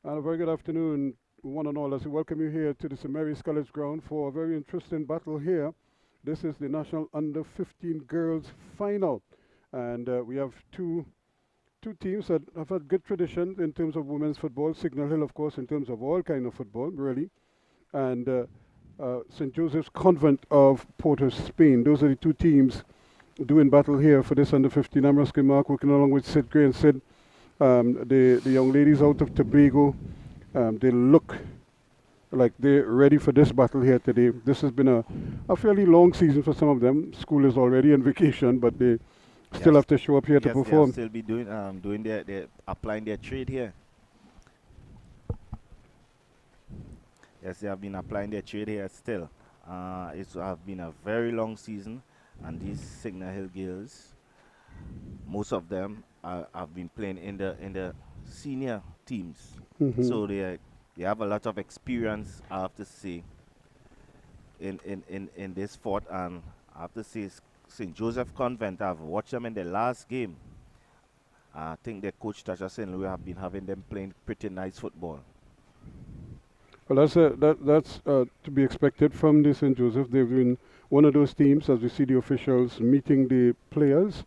And a very good afternoon, one and all, as we welcome you here to the St. Mary's College ground for a very interesting battle here. This is the National Under 15 Girls Final. And we have two teams that have had good tradition in terms of women's football. Signal Hill, of course, in terms of all kind of football, really. And St. Joseph's Convent of Porto, Spain. Those are the two teams doing battle here for this Under 15. I'm Ruskin Mark, working along with Sid Gray and Sid. The young ladies out of Tobago, they look like they're ready for this battle here today. This has been a fairly long season for some of them. School is already on vacation, but they still have to show up here to perform. Yes, they'll still be doing their applying their trade here. Yes, they have been applying their trade here still. It's have been a very long season, and these Signal Hill girls, most of them have been playing in the senior teams. So they have a lot of experience, I have to say, in this sport. And I have to say, St. Joseph Convent, I've watched them in the last game. I think their coach Tasha St. Louis have been having them playing pretty nice football. Well, that's to be expected from the St. Joseph. They've been one of those teams, as we see the officials meeting the players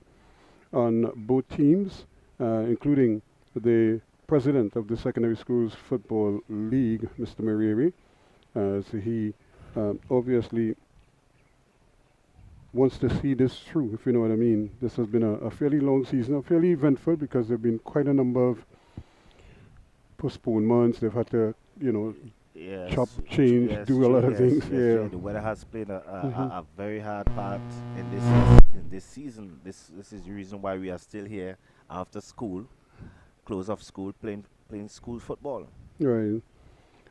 on both teams, including the president of the Secondary Schools Football League, Mr. Marieri, as he obviously wants to see this through, if you know what I mean. This has been a fairly long season, fairly eventful, because there have been quite a number of postponements. They've had to, chop, change, do a lot of things. Yeah. The weather has played a very hard part in this season. This is the reason why we are still here after school, close of school, playing school football. Right.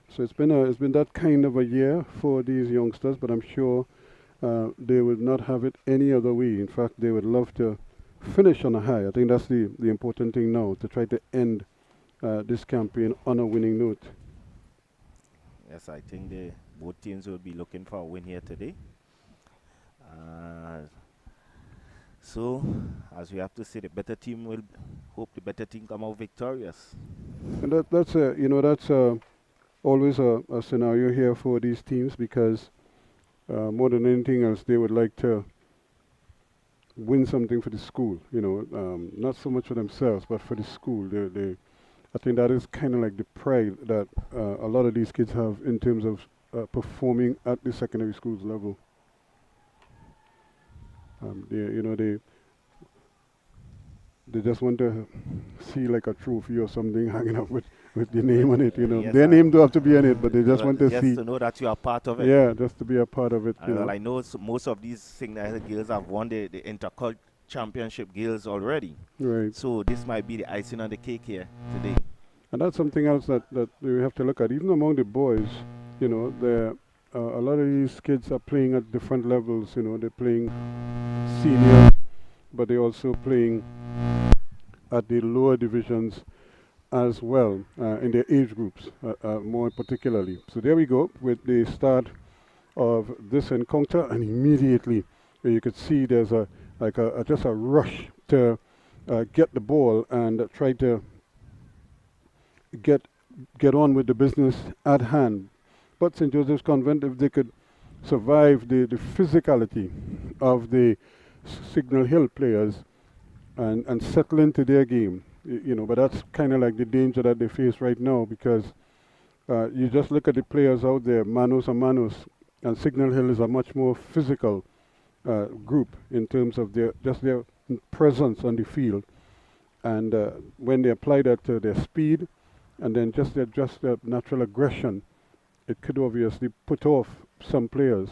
So it's been that kind of a year for these youngsters, but I'm sure they would not have it any other way. In fact, they would love to finish on a high. I think that's the important thing now, to try to end this campaign on a winning note. Yes, I think both teams will be looking for a win here today. So, as we have to say, the better team will hope the better team come out victorious. And that's always a scenario here for these teams, because more than anything else, they would like to win something for the school. Not so much for themselves, but for the school. I think that is kind of like the pride that a lot of these kids have in terms of performing at the secondary schools level. They just want to see like a trophy or something hanging up with the name on it. Yes, their name don't have to be on it, but they just want to see. Just to know that you are part of it. Yeah, just to be a part of it. Well, I know most of these Signal Hill girls have won the Intercult Championship girls already. Right. So this might be the icing on the cake here today. And that's something else that we have to look at. Even among the boys, there a lot of these kids are playing at different levels. They're playing seniors, but they're also playing at the lower divisions as well, in their age groups, more particularly. So there we go with the start of this encounter, and immediately you could see there's just a rush to get the ball and try to get on with the business at hand. But St. Joseph's Convent, if they could survive the physicality of the Signal Hill players and settle into their game, but that's kind of like the danger that they face right now, because you just look at the players out there, manos and manos, and Signal Hill is a much more physical group in terms of their presence on the field. And when they apply that to their speed and then just their natural aggression, it could obviously put off some players.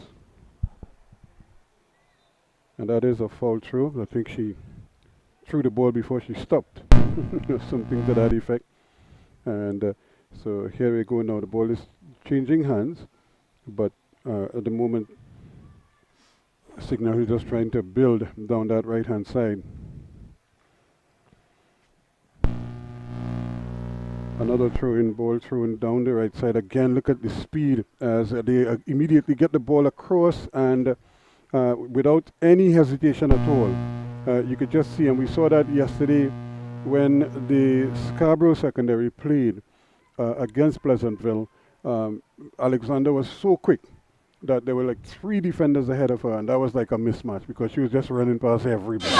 And that is a foul throw. I think she threw the ball before she stopped. Something to that effect. And so here we go now. The ball is changing hands, but at the moment, Signal is just trying to build down that right-hand side. Another ball thrown down the right side. Again, look at the speed as they immediately get the ball across, and without any hesitation at all. You could just see, and we saw that yesterday when the Scarborough Secondary played against Pleasantville, Alexander was so quick that there were like 3 defenders ahead of her, and that was like a mismatch because she was just running past everybody.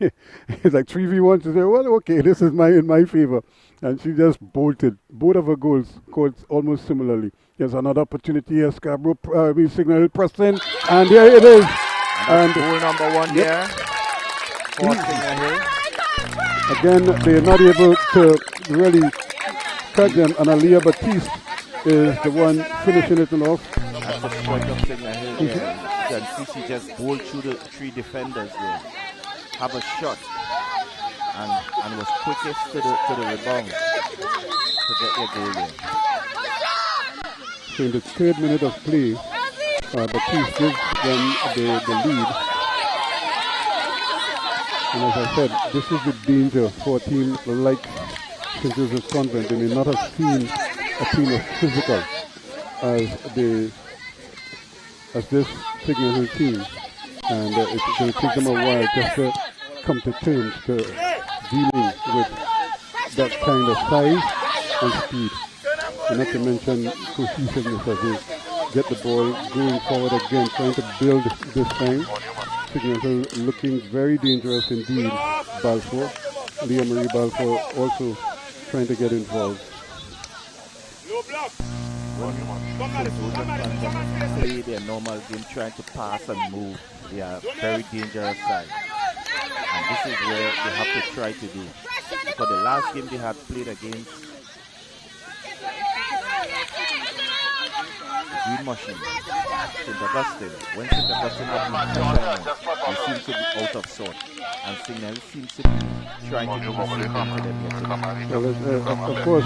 It's like 3v1. She said, well, okay, this is in my favor. And she just bolted. Both of her goals scored almost similarly. There's another opportunity here. Scarborough Signal Hill pressing, and there it is. And goal number 1 there for Signal Hill. Again, they're not able to really cut them, and Aliyah Batiste is the one finishing it off. That's the strike of Signal Hill there. You can see she just bowled through the 3 defenders there. Have a shot and was quickest to the rebound to get their goal there. So in the 3rd minute of play, Batiste gives them the lead. And as I said, this is the danger for a team like St. Joseph's Convent. They may not have seen a team as physical as this Signal Hill team. And it's going to take them a while just to come to terms to dealing with that kind of size and speed. And not to mention cohesiveness as they get the ball going forward again, trying to build this time. Signal Hill looking very dangerous indeed. Balfour, Leah Marie Balfour also trying to get involved. Play their normal game, trying to pass and move. They are very dangerous side. And this is where they have to try to do. For the last game they had played against Green Machine, St. Augustine. When St. Augustine had been they seem to be out of sort. And Signal seems to be trying to do the same thing to them. Well, of course,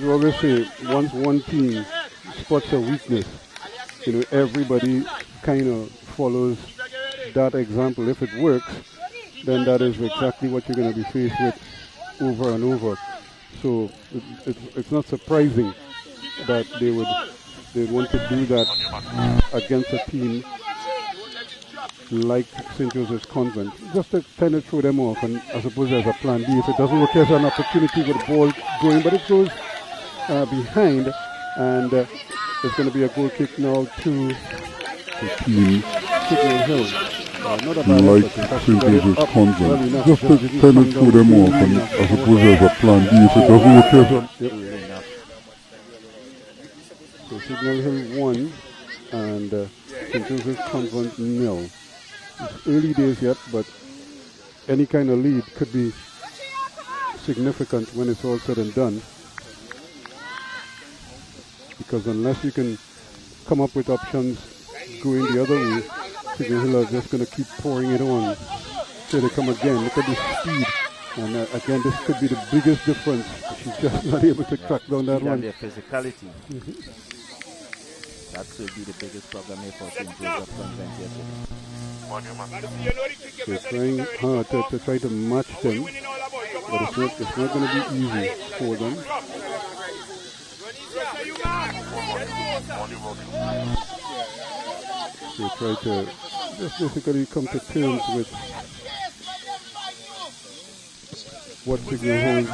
we always say once one team spots a weakness, everybody kind of follows that example. If it works, then that is exactly what you're going to be faced with over and over. So it's not surprising that they would want to do that against a team like St. Joseph's Convent, just to kind of throw them off, and I suppose there's a plan B. If it doesn't work, there's an opportunity with the ball going, but it goes behind, and it's going to be a goal kick now to the team Signal Hill. Not a bad like St. Joseph's Convent, just to kind of throw them off, and I suppose there's a plan B. If it doesn't work, there's So Signal Hill 1 and St. Joseph's Convent 0. It's early days yet, but any kind of lead could be significant when it's all said and done. Because unless you can come up with options going the other way, Signal Hill are just going to keep pouring it on. Here they come again. Look at the speed. And again, this could be the biggest difference. She's just not able to track down that one. And their physicality. That should be the biggest problem here for St. Joseph's Convent yesterday. They're trying hard to try to match them, but it's not going to be easy for them. They try to just basically come to terms with what Signal Hill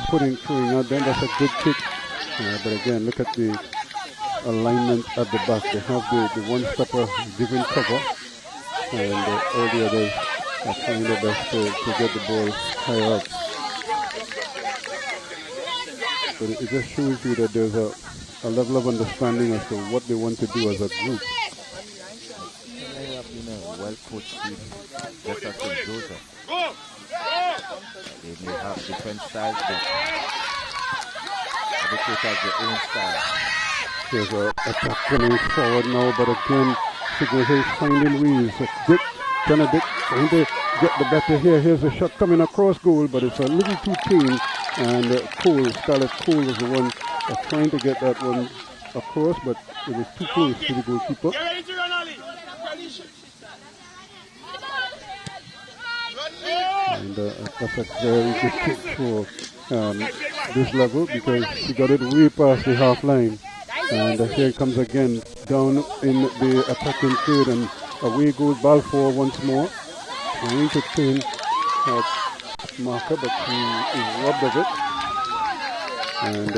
throwing at them. That's a good kick, but again, look at the alignment at the back. They have the one stopper giving cover, and all the others are trying their best to get the ball higher up. But it just shows you that there's a level of understanding as to what they want to do as a group. They have been a well-coached team, just as St. Joseph. They may have different styles, but every coach has their own style. There's a attack coming forward now, but again, Signal Hill finding ways. Dick trying to get the better here. Here's a shot coming across goal, but it's a little too thin. And Scarlett Cole was the one trying to get that one across, but it was too close to the goalkeeper. And that's a very good kick for this level, because she got it way past the half line. And here it comes again down in the attacking third, and away goes Balfour once more, trying to turn marker, but he is robbed of it. And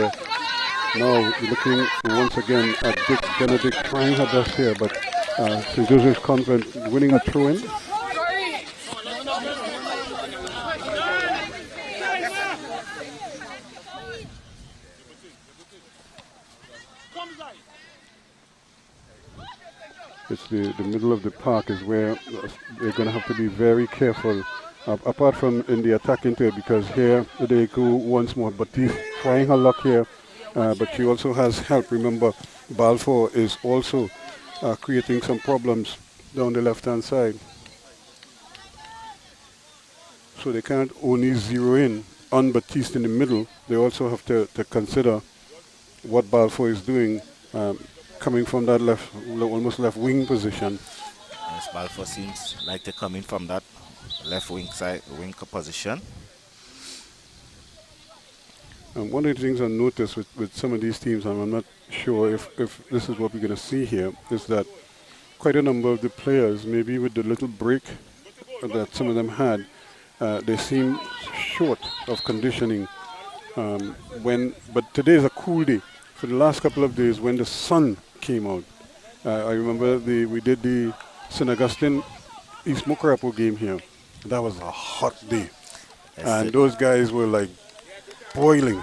now we're looking once again at Dick Benedict trying her best here, but St. Joseph's Convent winning a throw-in. It's the middle of the park is where they're going to have to be very careful, apart from in the attack into it, because here they go once more. But he's trying her luck here, but she also has help. Remember, Balfour is also creating some problems down the left-hand side. So they can't only zero in on Batiste in the middle. They also have to consider what Balfour is doing. Coming from that almost left wing position. Yes, Balfour seems like they're coming from that left wing position. One of the things I noticed with some of these teams, and I'm not sure if this is what we're going to see here, is that quite a number of the players, maybe with the little break that some of them had, they seem short of conditioning. But today is a cool day. For the last couple of days, when the sun came out, I remember we did the St. Augustine East Mokarapo game here. That was a hot day, and those guys were like boiling.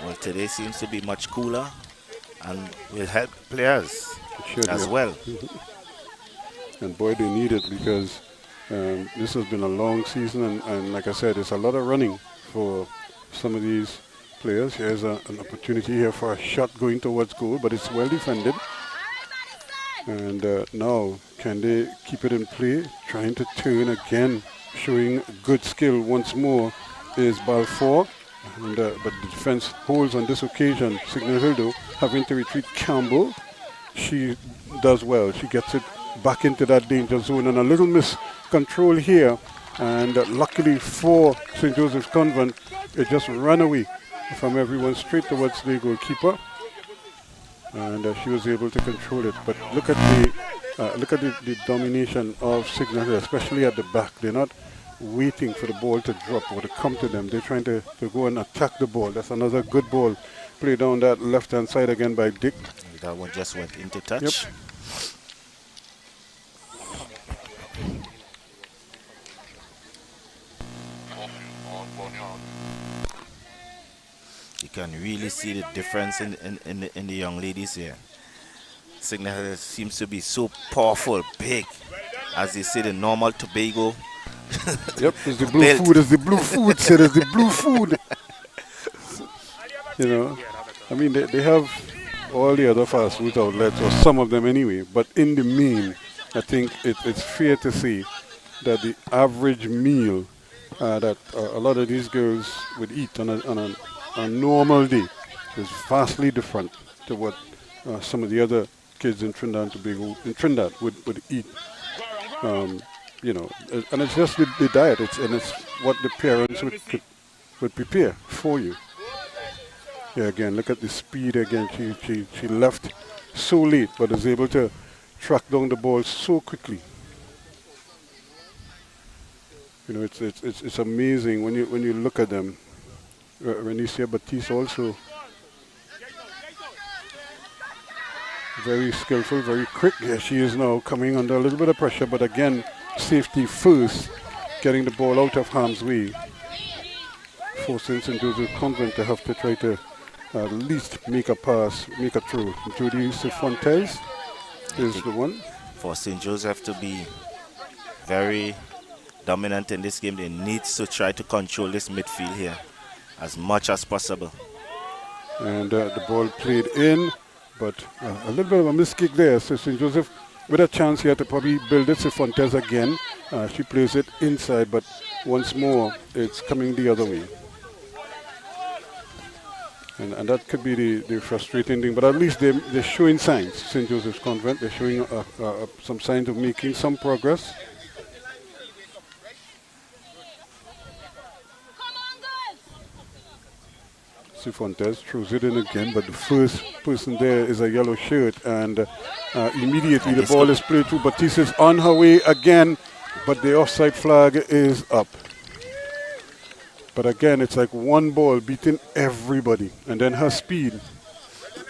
Well, today seems to be much cooler, and will help players as well. And boy, they need it, because this has been a long season, and like I said, it's a lot of running for some of these players. Here's an opportunity here for a shot going towards goal, but it's well defended. And now, can they keep it in play? Trying to turn again, showing good skill once more is Balfour. And, but the defense holds on this occasion. Signal Hildo having to retreat Campbell. She does well. She gets it back into that danger zone, and a little miscontrol here. And luckily for St. Joseph's Convent, it just ran away from everyone straight towards the goalkeeper, and she was able to control it. But look at the domination of Signal Hill, especially at the back. They're not waiting for the ball to drop or to come to them. They're trying to go and attack the ball. That's another good ball played down that left-hand side again by Dick. That one just went into touch. Yep. You can really see the difference in the young ladies here. Signal Hill seems to be so powerful, big, as they say, the normal Tobago. Yep, it's the blue food. It's the blue food. So it's the blue food. You know, I mean, they have all the other fast food outlets, or some of them anyway. But in the main, I think it's fair to say that the average meal that a lot of these girls would eat on a normal day is vastly different to what some of the other kids in Trinidad and Tobago would eat. You know, and it's just the diet. It's what the parents would prepare for you. Yeah, again, look at the speed again. She left so late, but is able to track down the ball so quickly. You know, it's amazing when you look at them. Renicia Batiste also very skillful, very quick. Yeah, she is now coming under a little bit of pressure, but again, safety first, getting the ball out of harm's way. Forcing St. Joseph's Convent to have to try to at least make a pass, make a throw. Judy Cifuentes is the one. For St. Joseph to be very dominant in this game, they need to try to control this midfield here as much as possible. And the ball played in, but a little bit of a mistake there. So St. Joseph with a chance here to probably build it. Cifuentes again. She plays it inside, but once more it's coming the other way. And that could be the frustrating thing, but at least they're showing signs. St. Joseph's Convent, they're showing some signs of making some progress. Cifuentes throws it in again, but the first person there is a yellow shirt, and immediately the ball is played through. Batiste is on her way again, but the offside flag is up. But again, it's like one ball beating everybody. And then her speed.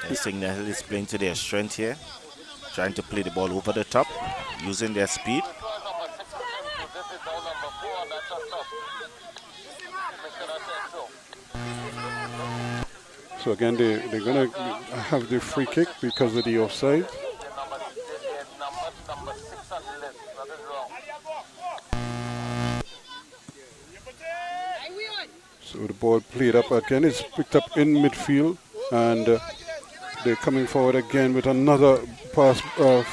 And Signal Hill is playing to their strength here, trying to play the ball over the top, using their speed. So again, they're going to have the free kick because of the offside. So the ball played up again. It's picked up in midfield, and they're coming forward again with another pass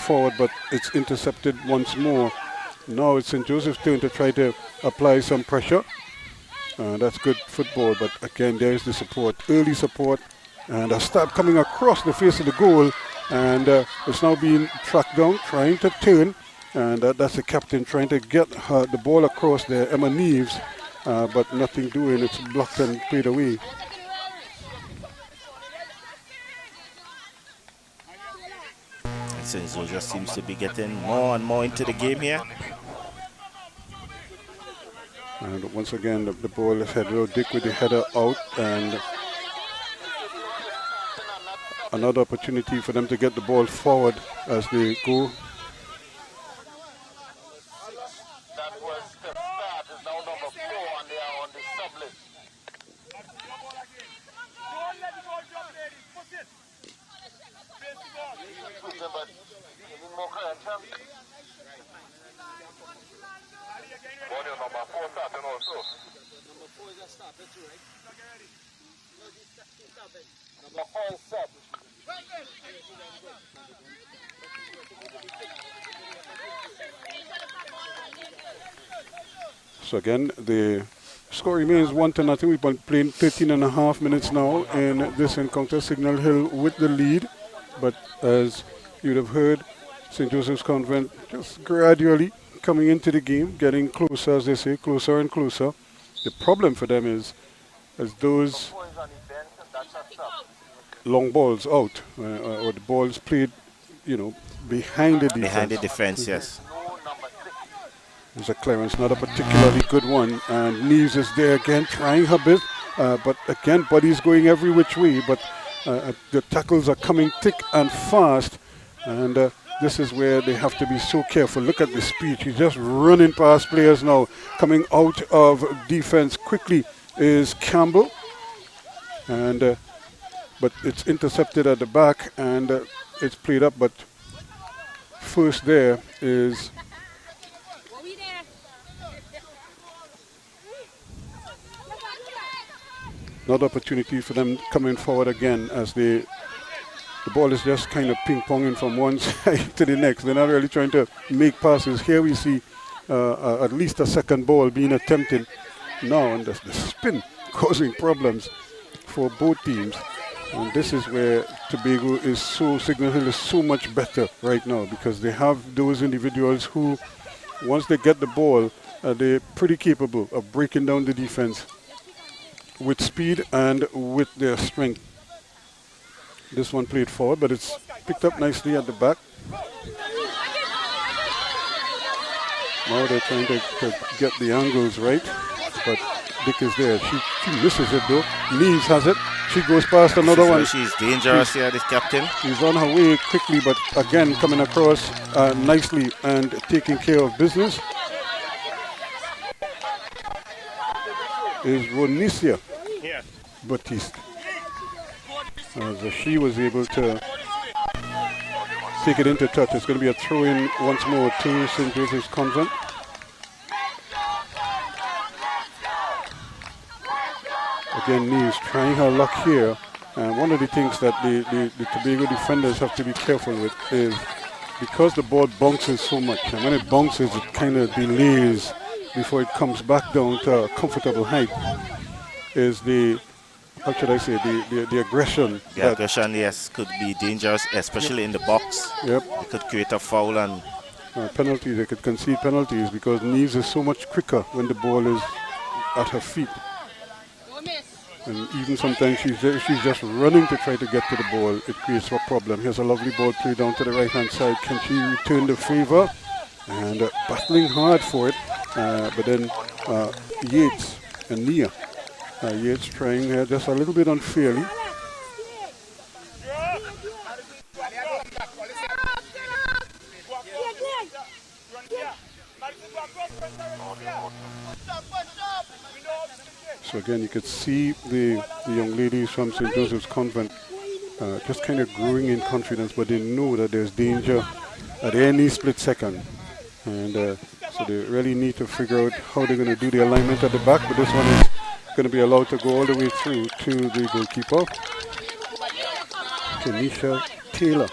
forward, but it's intercepted once more. Now it's St. Joseph's turn to try to apply some pressure. That's good football, but again, there's the support, early support, and a stab coming across the face of the goal, and it's now being tracked down, trying to turn, and that's the captain trying to get the ball across there, Emma Neves, but nothing doing. It's blocked and played away. And St. Joseph seems to be getting more and more into the game here. And once again, the ball is headed. Dick with the header out, and another opportunity for them to get the ball forward as they go. That was the start. Is now number 4, and they are on the sub list. But you need more attention. What is number 4 starting also? Number 4 is a starter too, right? Number 4 is sub. So again, the score remains 1-0. We've been playing 13.5 minutes now in this encounter. Signal Hill with the lead, but as you'd have heard, St. Joseph's Convent just gradually coming into the game, getting closer, as they say, closer and closer. The problem for them is as those long balls out, or the balls played, behind the defense. Behind the defense, yes. There's a clearance, not a particularly good one, and Neves is there again, trying her best, but again, body's going every which way, but the tackles are coming thick and fast, and this is where they have to be so careful. Look at the speed. She's just running past players now. Coming out of defense quickly is Campbell, and but it's intercepted at the back, and it's played up, but first there is another opportunity for them coming forward again as the ball is just kind of ping-ponging from one side to the next. They're not really trying to make passes. Here we see at least a second ball being attempted now, and the spin causing problems for both teams. And this is where Tobago is Signal Hill is so much better right now, because they have those individuals who, once they get the ball, they're pretty capable of breaking down the defense with speed and with their strength. This one played forward, but it's picked up nicely at the back. Now they're trying to get the angles right, but Dick is there. She misses it though. Neves has it. She goes past another one. She's dangerous here, this captain. She's on her way quickly, but again coming across nicely and taking care of business is Ronicia Batiste. As she was able to take it into touch. It's going to be a throw-in once more to St. Joseph's Convent. Again, Neves trying her luck here. And one of the things that the Tobago defenders have to be careful with is because the ball bounces so much, and when it bounces, it kind of delays before it comes back down to a comfortable height, is how should I say, the aggression. The aggression, yes, could be dangerous, especially in the box. Yep. It could create a foul and penalties. They could concede penalties because Neves is so much quicker when the ball is at her feet. And even sometimes she's just running to try to get to the ball. It creates a problem. Here's a lovely ball played down to the right-hand side. Can she return the favor? And battling hard for it. But then Yates and Nia Yates trying here just a little bit unfairly. So again, you could see the young ladies from St. Joseph's Convent just kind of growing in confidence, but they know that there's danger at any split second. And so they really need to figure out how they're going to do the alignment at the back, but this one is going to be allowed to go all the way through to the goalkeeper. Kenisha Taylor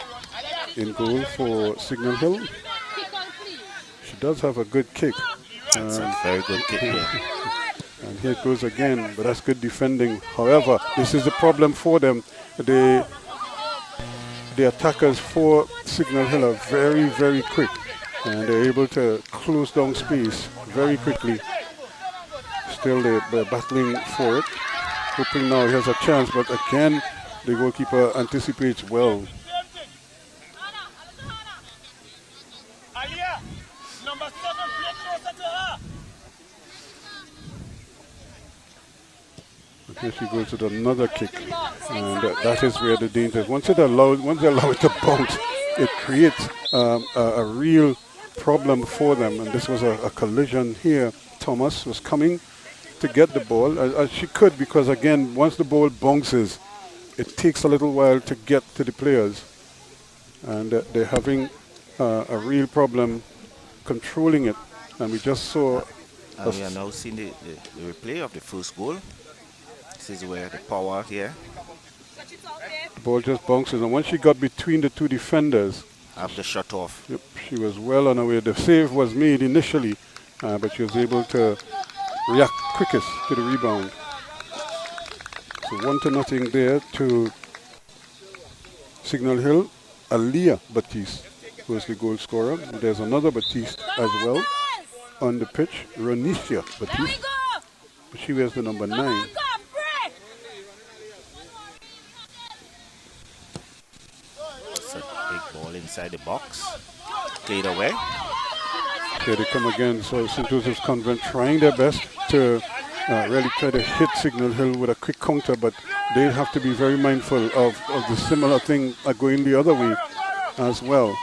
in goal for Signal Hill. She does have a good kick. That's a very good kick here. And here it goes again, but that's good defending. However, this is the problem for them. The attackers for Signal Hill are very, very quick, and they're able to close down space very quickly. Still, they're battling for it. Hoping now he has a chance, but again, the goalkeeper anticipates well. Here she goes with another kick, and that is where the danger is. Once they allow it to bounce, it creates a real problem for them. And this was a collision here. Thomas was coming to get the ball as she could, because again, once the ball bounces, it takes a little while to get to the players, and they're having a real problem controlling it. And we just saw. And we are now seeing the replay of the first goal. This is where the power here. The ball just bounces, and once she got between the two defenders, after shut off. Yep, she was well on her way. The save was made initially, but she was able to react quickest to the rebound. So 1-0 there to Signal Hill. Aliyah Batiste was the goal scorer. There's another Batiste as well on the pitch, Ronisha Batiste. But she wears the number 9. Ball inside the box, played away. Here they come again. So St. Joseph's Convent trying their best to really try to hit Signal Hill with a quick counter, but they have to be very mindful of the similar thing going the other way as well.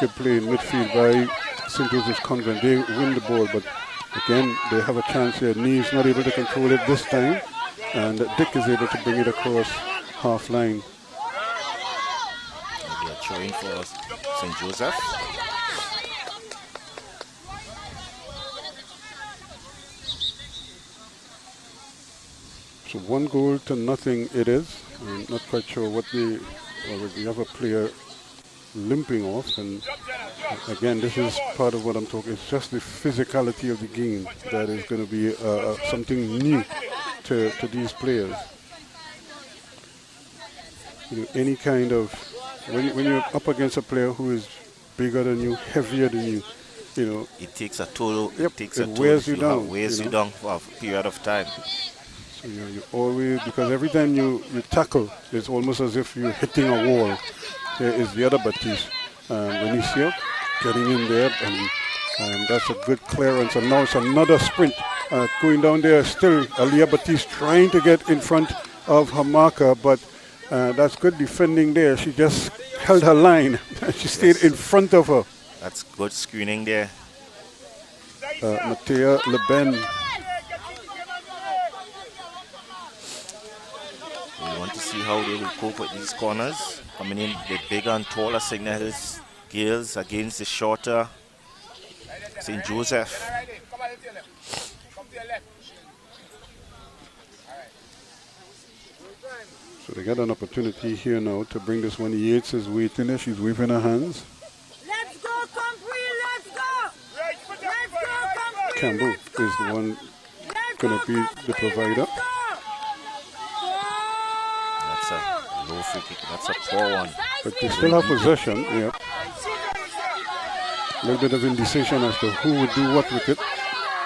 Good play in midfield by St. Joseph's Convent. They win the ball, but again, they have a chance here. Neve's not able to control it this time, and Dick is able to bring it across half line. They are throwing for St. Joseph. So 1-0 it is. I'm not quite sure what we have a player limping off, and again, this is part of what I'm talking. It's just the physicality of the game that is going to be something new to these players. You know, any kind of when you're up against a player who is bigger than you, heavier than you, you know, it takes a toll. Yep, it takes a toll. wears you down. Wears you down for a period of time. So you always, because every time you tackle, it's almost as if you're hitting a wall. There is the other Batiste, Benicio, getting in there, and that's a good clearance. And now it's another sprint going down there. Still, Aliyah Batiste trying to get in front of her marker, but that's good defending there. She just held her line. She stayed in front of her. That's good screening there. Matea Leben. We want to see how they will cope with these corners. Coming in the bigger and taller Signal Hills girls against the shorter St. Joseph. So they get an opportunity here now to bring this one. Yates is waiting there. She's waving her hands. Let's go, Compre, let's go! Let's go, Compre! Campbell is the one going to be the provider. That's a low free kick. That's a poor one. But they still have possession. Yeah. A little bit of indecision as to who would do what with it.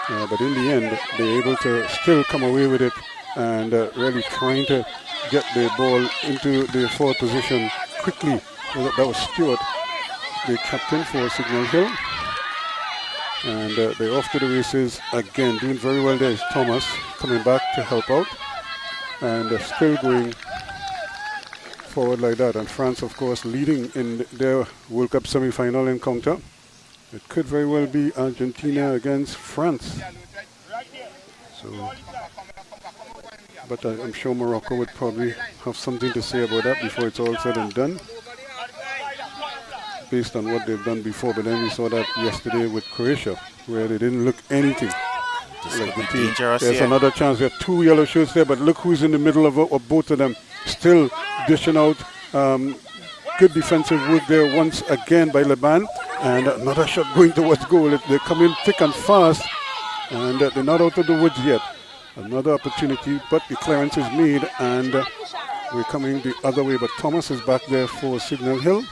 But in the end, they're able to still come away with it and really trying to get the ball into the forward position quickly. That was Stewart, the captain for Signal Hill. And they're off to the races again. Doing very well there is Thomas coming back to help out. And still going forward like that. And France, of course, leading in their World Cup semi-final encounter. It could very well be Argentina against France. So, but I'm sure Morocco would probably have something to say about that before it's all said and done, based on what they've done before. But then we saw that yesterday with Croatia, where they didn't look anything like the team. There's another chance. There are 2 yellow shirts there, but look who's in the middle of both of them, still dishing out. Good defensive work there once again by Leban, and another shot going towards goal. They come in thick and fast, and they're not out of the woods yet. Another opportunity, but the clearance is made, and we're coming the other way. But Thomas is back there for Signal Hill,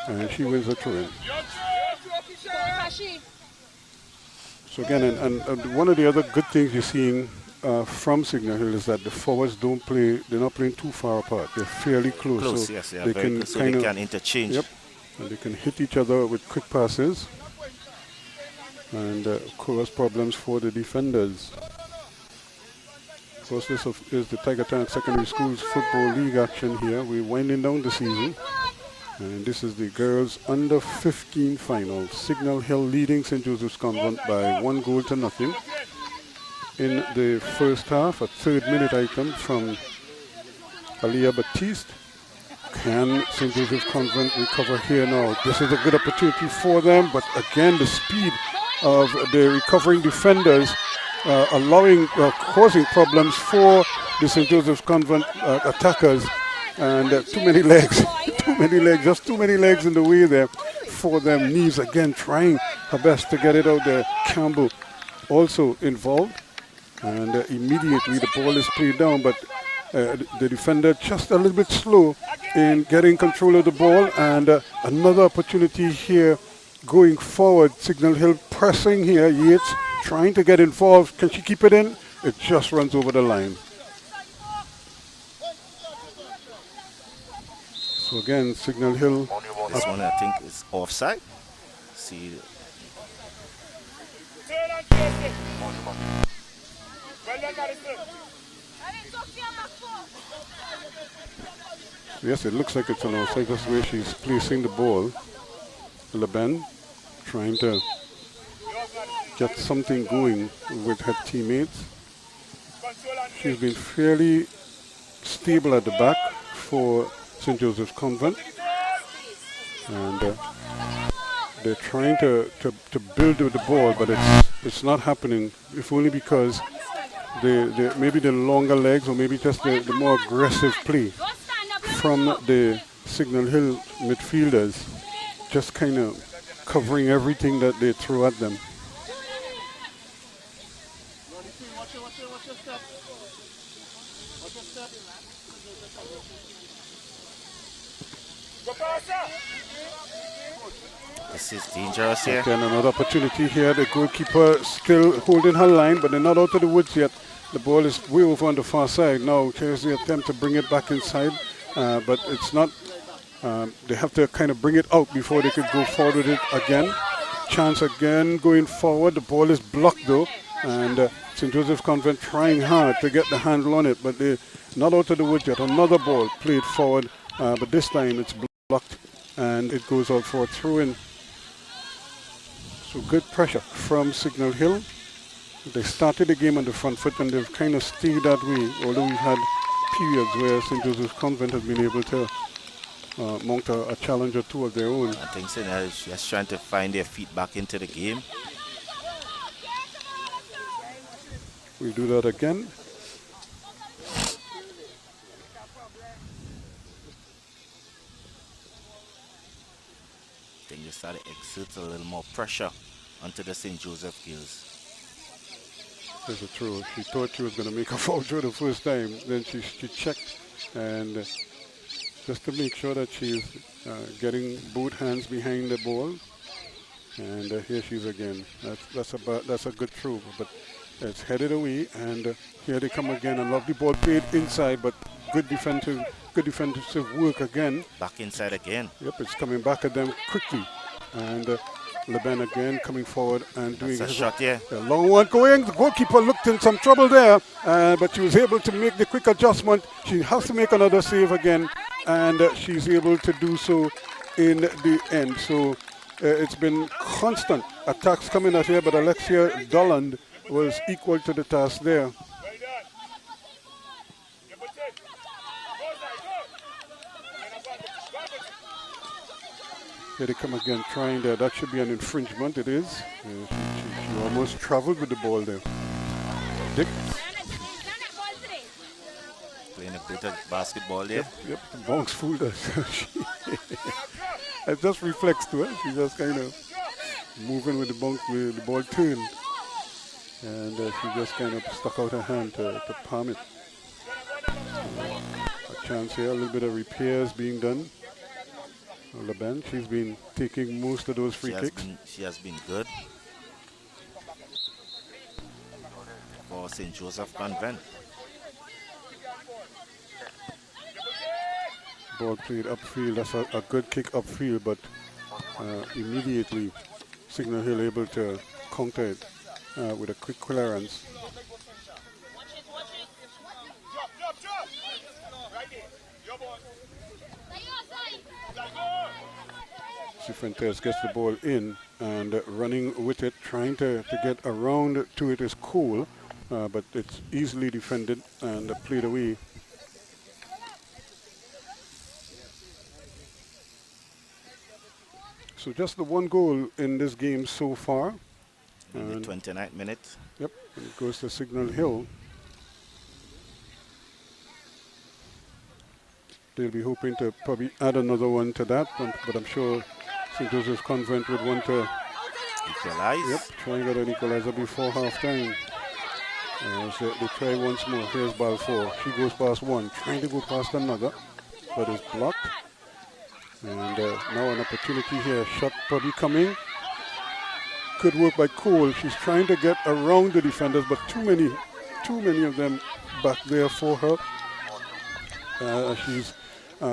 and she wins a throw-in. So again, and one of the other good things you're seeing from Signal Hill is that the forwards don't play, they're not playing too far apart. They're fairly close. So yes, they can so they can interchange. Yep, and they can hit each other with quick passes, and cause problems for the defenders. Of course, this is the Tiger Tank Secondary Schools Football League action here. We're winding down the season. And this is the girls under 15 final. Signal Hill leading St. Joseph's Convent by 1-0. In the first half, a 3rd-minute item from Aliyah Baptiste. Can St. Joseph's Convent recover here now? This is a good opportunity for them, but again, the speed of the recovering defenders causing problems for the St. Joseph's Convent attackers, and too many legs, just too many legs in the way there for them. Neves again trying her best to get it out there. Campbell also involved, and immediately the ball is played down, but the defender just a little bit slow in getting control of the ball, and another opportunity here going forward. Signal Hill pressing here. Yates trying to get involved. Can she keep it in? It just runs over the line. So again, Signal Hill. This one I think is offside. See. Yes, it looks like it's an offside. That's where she's placing the ball. Leban trying to get something going with her teammates. She's been fairly stable at the back for St. Joseph's Convent, and they're trying to build with the ball, but it's not happening, if only because maybe the longer legs, or maybe just the more aggressive play from the Signal Hill midfielders, just kind of covering everything that they throw at them. This is dangerous here. Again, another opportunity here. The goalkeeper still holding her line, but they're not out of the woods yet. The ball is way over on the far side. Now here's the attempt to bring it back inside, but it's not. They have to kind of bring it out before they could go forward with it again. Chance again going forward. The ball is blocked though, and St. Joseph's Convent trying hard to get the handle on it, but they're not out of the woods yet. Another ball played forward, but this time it's blocked, and it goes out for a throw-in. So good pressure from Signal Hill. They started the game on the front foot, and they've kind of stayed that way, although we've had periods where St. Joseph's Convent has been able to mount a challenge or two of their own. I think so. They're just trying to find their feet back into the game. We'll do that again. I think they started to exert a little more pressure onto the St. Joseph girls. There's a throw. She thought she was going to make a foul throw the first time. Then she checked, and just to make sure that she's getting both hands behind the ball. And here she's again. That's a good throw, but it's headed away. And here they come again. A lovely ball played inside, but good defensive work again. Back inside again. Yep, it's coming back at them quickly. And LeBen again coming forward and doing That's a shot, yeah. a long one going. The goalkeeper looked in some trouble there, but she was able to make the quick adjustment. She has to make another save again, and she's able to do so in the end. So it's been constant attacks coming out here, but Alexia Dolland was equal to the task there. Here they come again, trying that. That should be an infringement. It is. She almost traveled with the ball there. Dick. Playing a bit of basketball there. Yep. The bounce fooled us. It just reflects to her. She just kind of moving with the bounce, with the ball turned, and she just kind of stuck out her hand to palm it. A chance here. A little bit of repairs being done. LeBen, she's been taking most of those free kicks. She has been good for St. Joseph Convent. Ball played upfield. That's a good kick upfield, but immediately Signal Hill able to counter it with a quick clearance. Cifuentes gets the ball in and running with it, trying to get around to it is Cole, but it's easily defended and played away. So just the one goal in this game so far. In the 29th minute. Yep, and it goes to Signal Hill. They'll be hoping to probably add another one to that, but I'm sure St. Joseph's Convent would want to equalize. Yep, try and get an equalizer before half time. So they try once more. Here's ball 4. She goes past one, trying to go past another, but it's blocked. And now an opportunity here. Shot probably coming. Good work by Cole. She's trying to get around the defenders, but too many of them back there for her. She's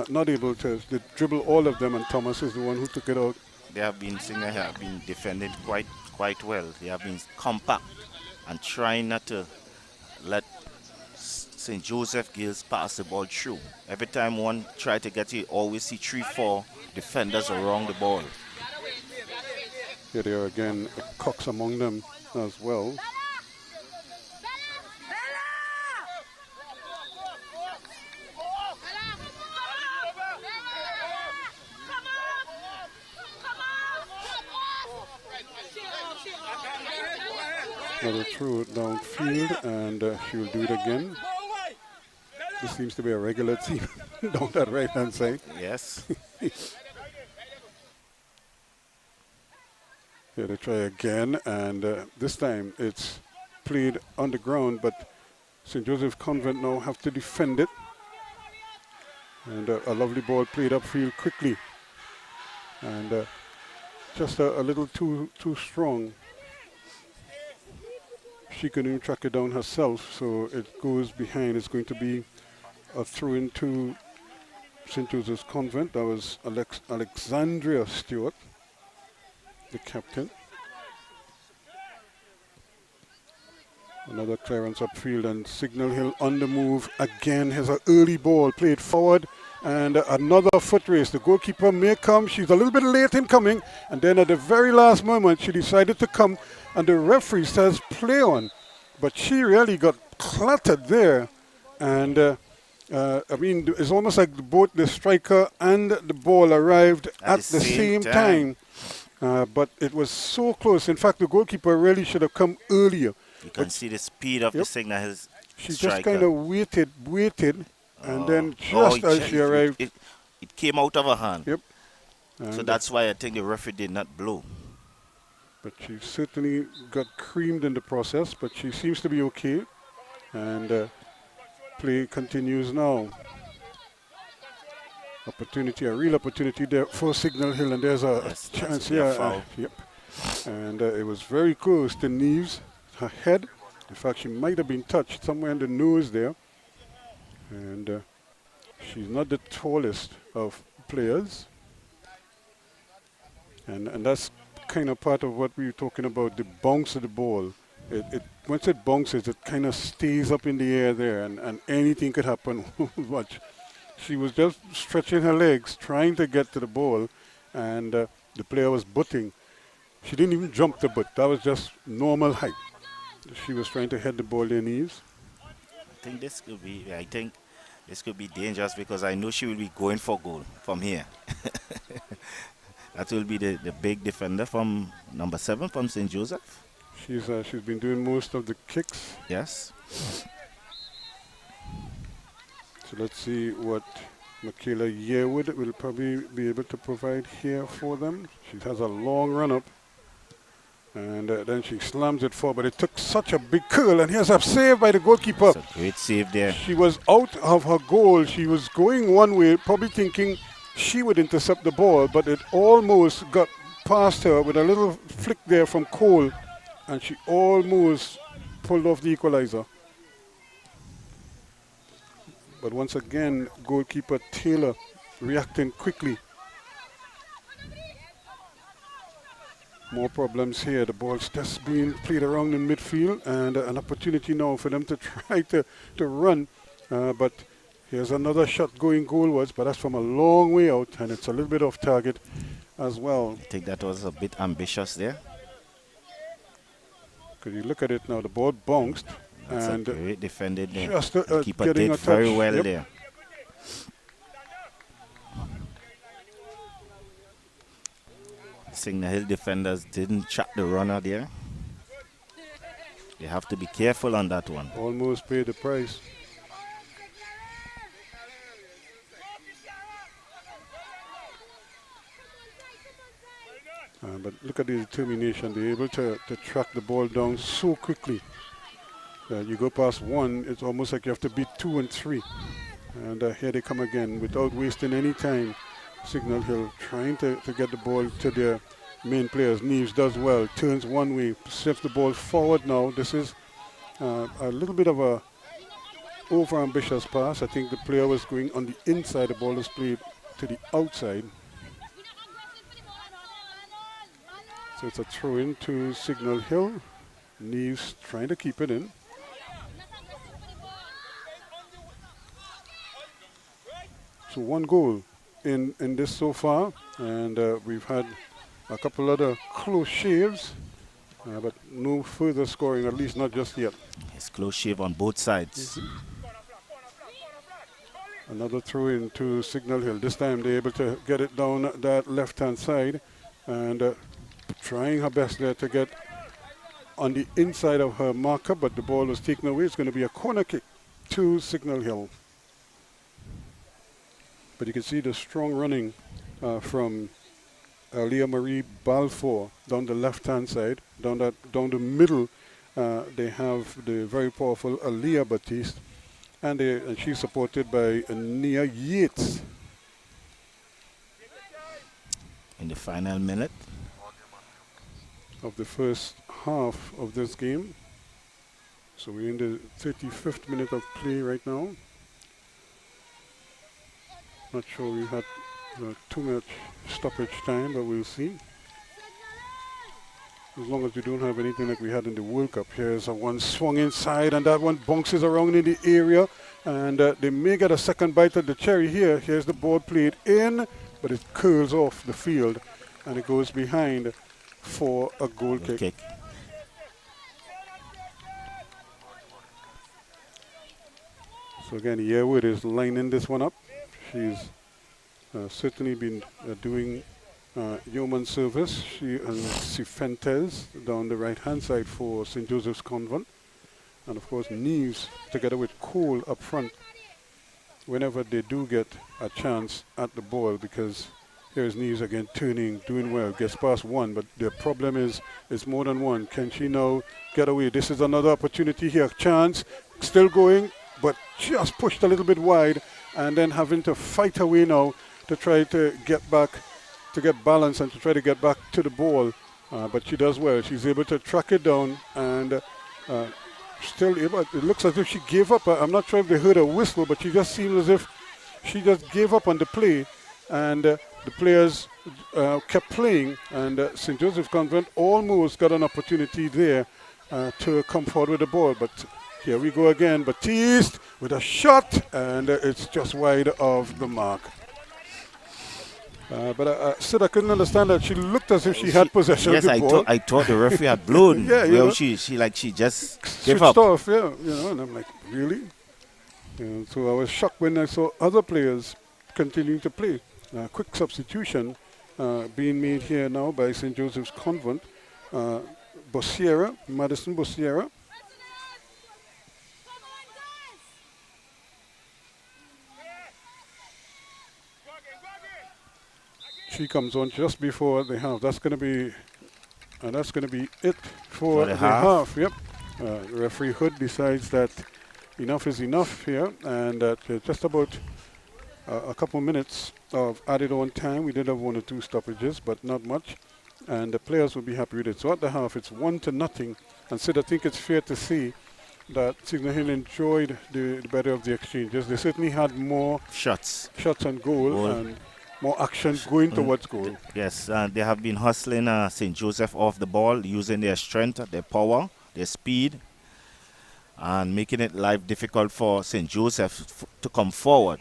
not able to dribble all of them, and Thomas is the one who took it out. They have been defended quite well. They have been compact and trying not to let St. Joseph Girls pass the ball through. Every time one try to get it, always see 3-4 defenders around the ball. Here they are again, Cox among them as well. Another throw it downfield, and she'll do it again. This seems to be a regular team down that right-hand side. Yes. Here they try again, and this time it's played on the ground, but St. Joseph's Convent now have to defend it. And a lovely ball played upfield quickly, and just a little too strong. She couldn't even track it down herself, so it goes behind. It's going to be a throw into St. Joseph's Convent. That was Alexandria Stewart, the captain. Another clearance upfield, and Signal Hill on the move again. Has an early ball played forward, and another foot race. The goalkeeper may come. She's a little bit late in coming, and then at the very last moment she decided to come, and the referee says play on, but she really got clattered there. And I mean, it's almost like both the striker and the ball arrived at the same time. But it was so close. In fact, the goalkeeper really should have come earlier. You can see the speed of the Signal Hills She striker. just kind of waited, and then just as she arrived, it came out of her hand. Yep. So that's why I think the referee did not blow. But she certainly got creamed in the process, but she seems to be okay. And play continues now. Opportunity, a real opportunity there for Signal Hill, and there's a chance here. Yep. And it was very close to Neves, her head. In fact, she might have been touched somewhere in the nose there. And she's not the tallest of players. And that's kind of part of what we were talking about, the bounce of the ball. Once it bounces, it kind of stays up in the air there, and anything could happen. Watch. She was just stretching her legs, trying to get to the ball, and the player was butting. She didn't even jump the butt. That was just normal height. She was trying to head the ball to her knees. I think this could be dangerous because I know she will be going for goal from here. That will be the big defender from number 7 from St. Joseph. She's been doing most of the kicks. Yes. So let's see what Michaela Yearwood will probably be able to provide here for them. She has a long run up. And then she slams it forward, but it took such a big curl, and here's a save by the goalkeeper. It's a great save there. She was out of her goal. She was going one way, probably thinking she would intercept the ball, but it almost got past her with a little flick there from Cole, and she almost pulled off the equalizer. But once again, goalkeeper Taylor reacting quickly. More problems here. The ball's just being played around in midfield, and an opportunity now for them to try to run. But here's another shot going goalwards, but that's from a long way out, and it's a little bit off target as well. I think that was a bit ambitious there. Because you look at it now, the ball bounced. That's and a great defended there. Just The keeper getting did a very touch. well Yep. there. Signal Hill defenders didn't track the runner there. They have to be careful on that one. Almost paid the price. But look at the determination. They're able to track the ball down so quickly. You go past one, it's almost like you have to beat 2 and 3. And here they come again without wasting any time. Signal Hill trying to get the ball to their main players. Neves does well, turns one way, shifts the ball forward now. This is a little bit of a over-ambitious pass. I think the player was going on the inside. The ball was played to the outside. So it's a throw-in to Signal Hill. Neves trying to keep it in. So 1 goal in this so far, and we've had a couple other close shaves, but no further scoring, at least not just yet. It's close shave on both sides. Another throw in to Signal Hill. This time they're able to get it down that left-hand side, and trying her best there to get on the inside of her marker, but the ball was taken away. It's going to be a corner kick to Signal Hill. But you can see the strong running from Leah Marie Balfour down the left-hand side. Down the middle, they have the very powerful Aliyah Batiste, and she's supported by Nia Yates. In the final minute Of the first half of this game. So we're in the 35th minute of play right now. Not sure we had too much stoppage time, but we'll see. As long as we don't have anything like we had in the World Cup. Here's a one swung inside, and that one bounces around in the area, and they may get a second bite at the cherry here. Here's the ball played in, but it curls off the field, and it goes behind for a goal kick. So again, Yearwood is lining this one up. She's certainly been doing yeoman service. She and Cifuentes down the right-hand side for St. Joseph's Convent. And of course, Neves together with Cole up front whenever they do get a chance at the ball, because here's Neves again turning, doing well, gets past one, but the problem is it's more than one. Can she now get away? This is another opportunity here. Chance, still going, but just pushed a little bit wide, and then having to fight away now to try to get back, to get balance and to try to get back to the ball. But she does well. She's able to track it down, and still able, it looks as if she gave up. I'm not sure if they heard a whistle, but she just seems as if she just gave up on the play, and the players kept playing, and St. Joseph Convent almost got an opportunity there to come forward with the ball, but here we go again. Baptiste with a shot, and it's just wide of the mark. But Sid, I couldn't understand that. She looked as if she had possession yes, of the ball. I thought the referee had blown. Yeah, well, know. she just gave Switched up. off, yeah, and I'm like, really? So I was shocked when I saw other players continuing to play. Quick substitution being made here now by St. Joseph's Convent. Madison Bossiera. She comes on just before the half. That's going to be it for the half. Yep. Referee Hood decides that enough is enough here, and that just about a couple minutes of added on time. We did have 1 or 2 stoppages, but not much, and the players will be happy with it. So at the half, it's 1-0, and Sid, I think it's fair to say that Signal Hill enjoyed the better of the exchanges. They certainly had more shots on goal. And more action going towards goal. Yes, they have been hustling St. Joseph off the ball, using their strength, their power, their speed, and making it life difficult for St. Joseph to come forward.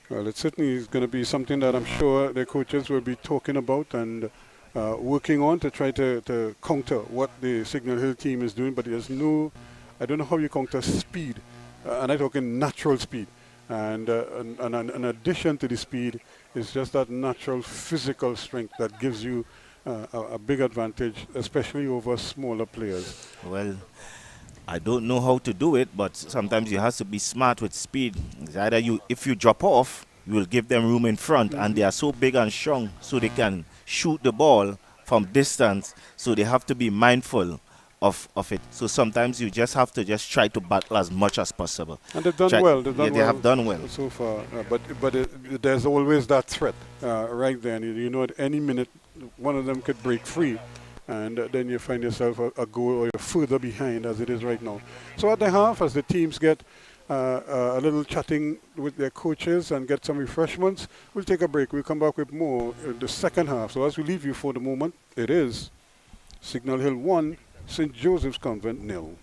Well, it certainly is going to be something that I'm sure the coaches will be talking about and working on to try to counter what the Signal Hill team is doing. But there's I don't know how you counter speed, and I'm talking natural speed. And in addition to the speed, it's just that natural physical strength that gives you a big advantage, especially over smaller players. Well, I don't know how to do it, but sometimes you have to be smart with speed. It's either if you drop off, you will give them room in front, and they are so big and strong, so they can shoot the ball from distance. So they have to be mindful of it. So sometimes you just have to try to battle as much as possible. And they've done well. They have done well so far. But there's always that threat right there. And you know, at any minute, one of them could break free, and then you find yourself a goal, or you're further behind as it is right now. So at the half, as the teams get a little chatting with their coaches and get some refreshments, we'll take a break. We'll come back with more in the second half. So as we leave you for the moment, it is Signal Hill 1, St. Joseph's Convent 0.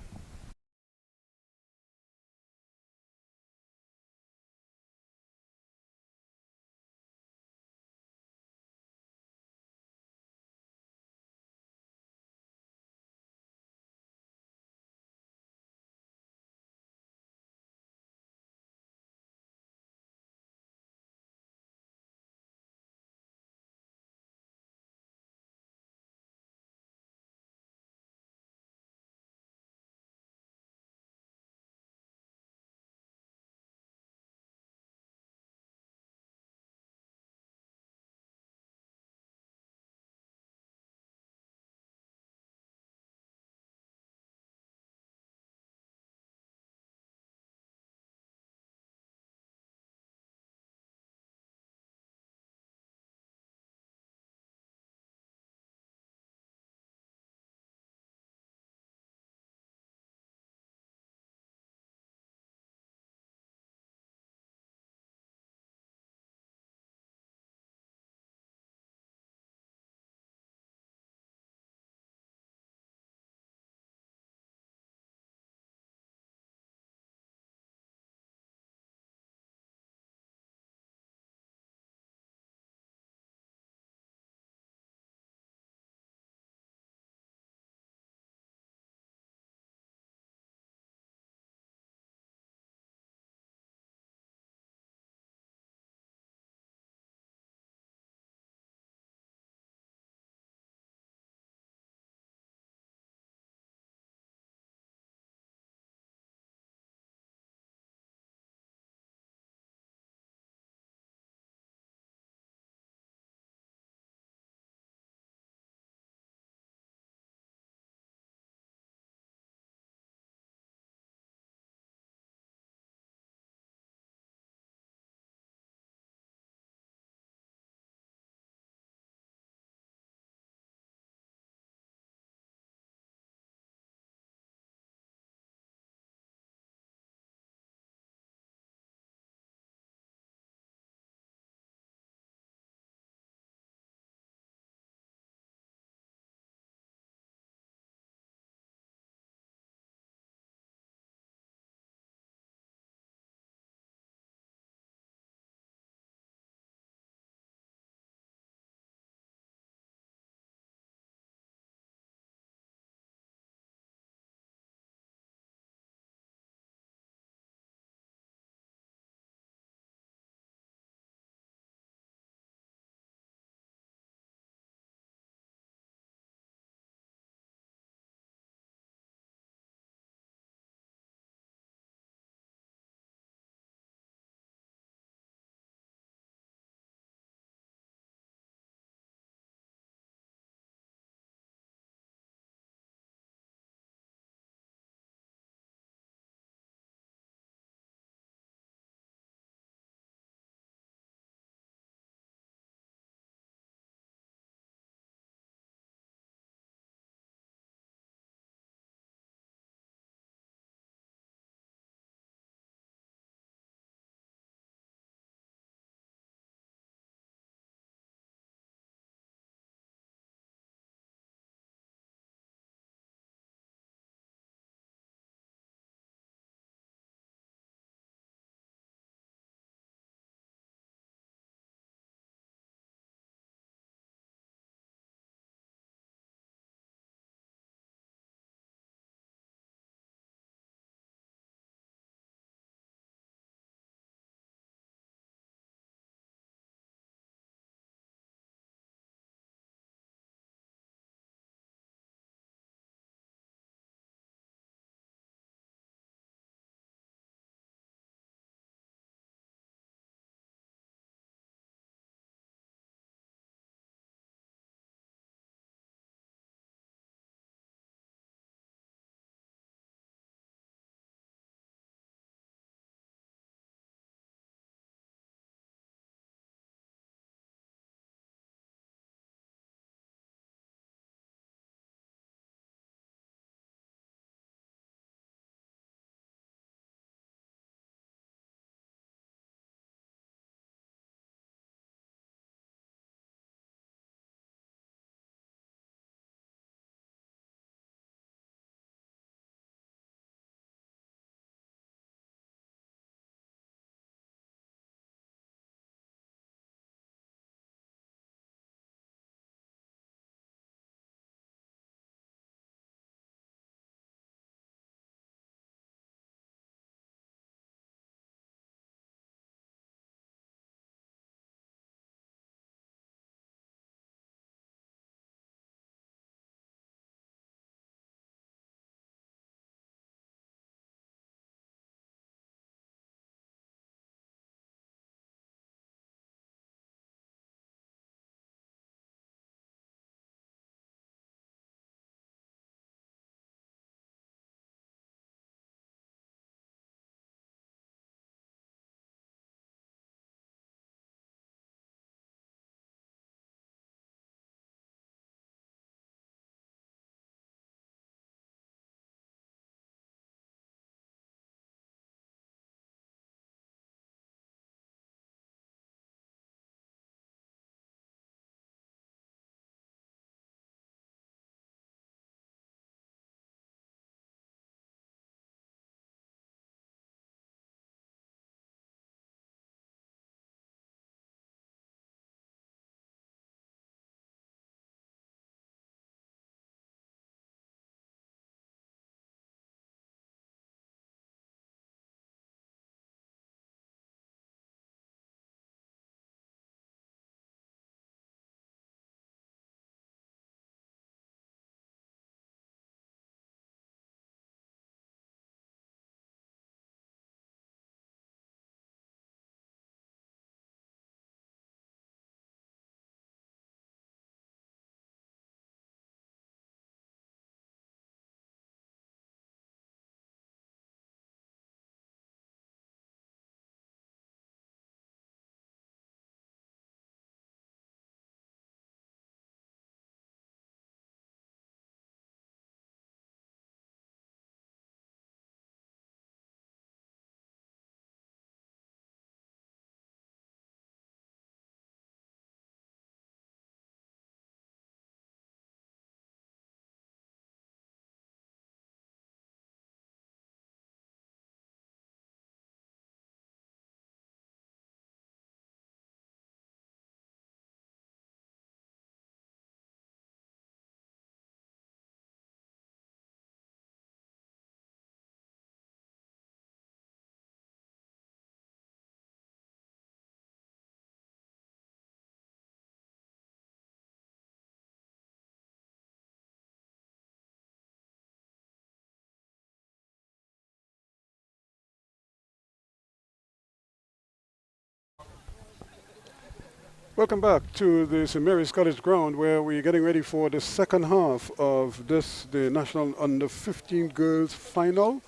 Welcome back to the St. Mary's College ground, where we're getting ready for the second half of the National Under-15 Girls Final.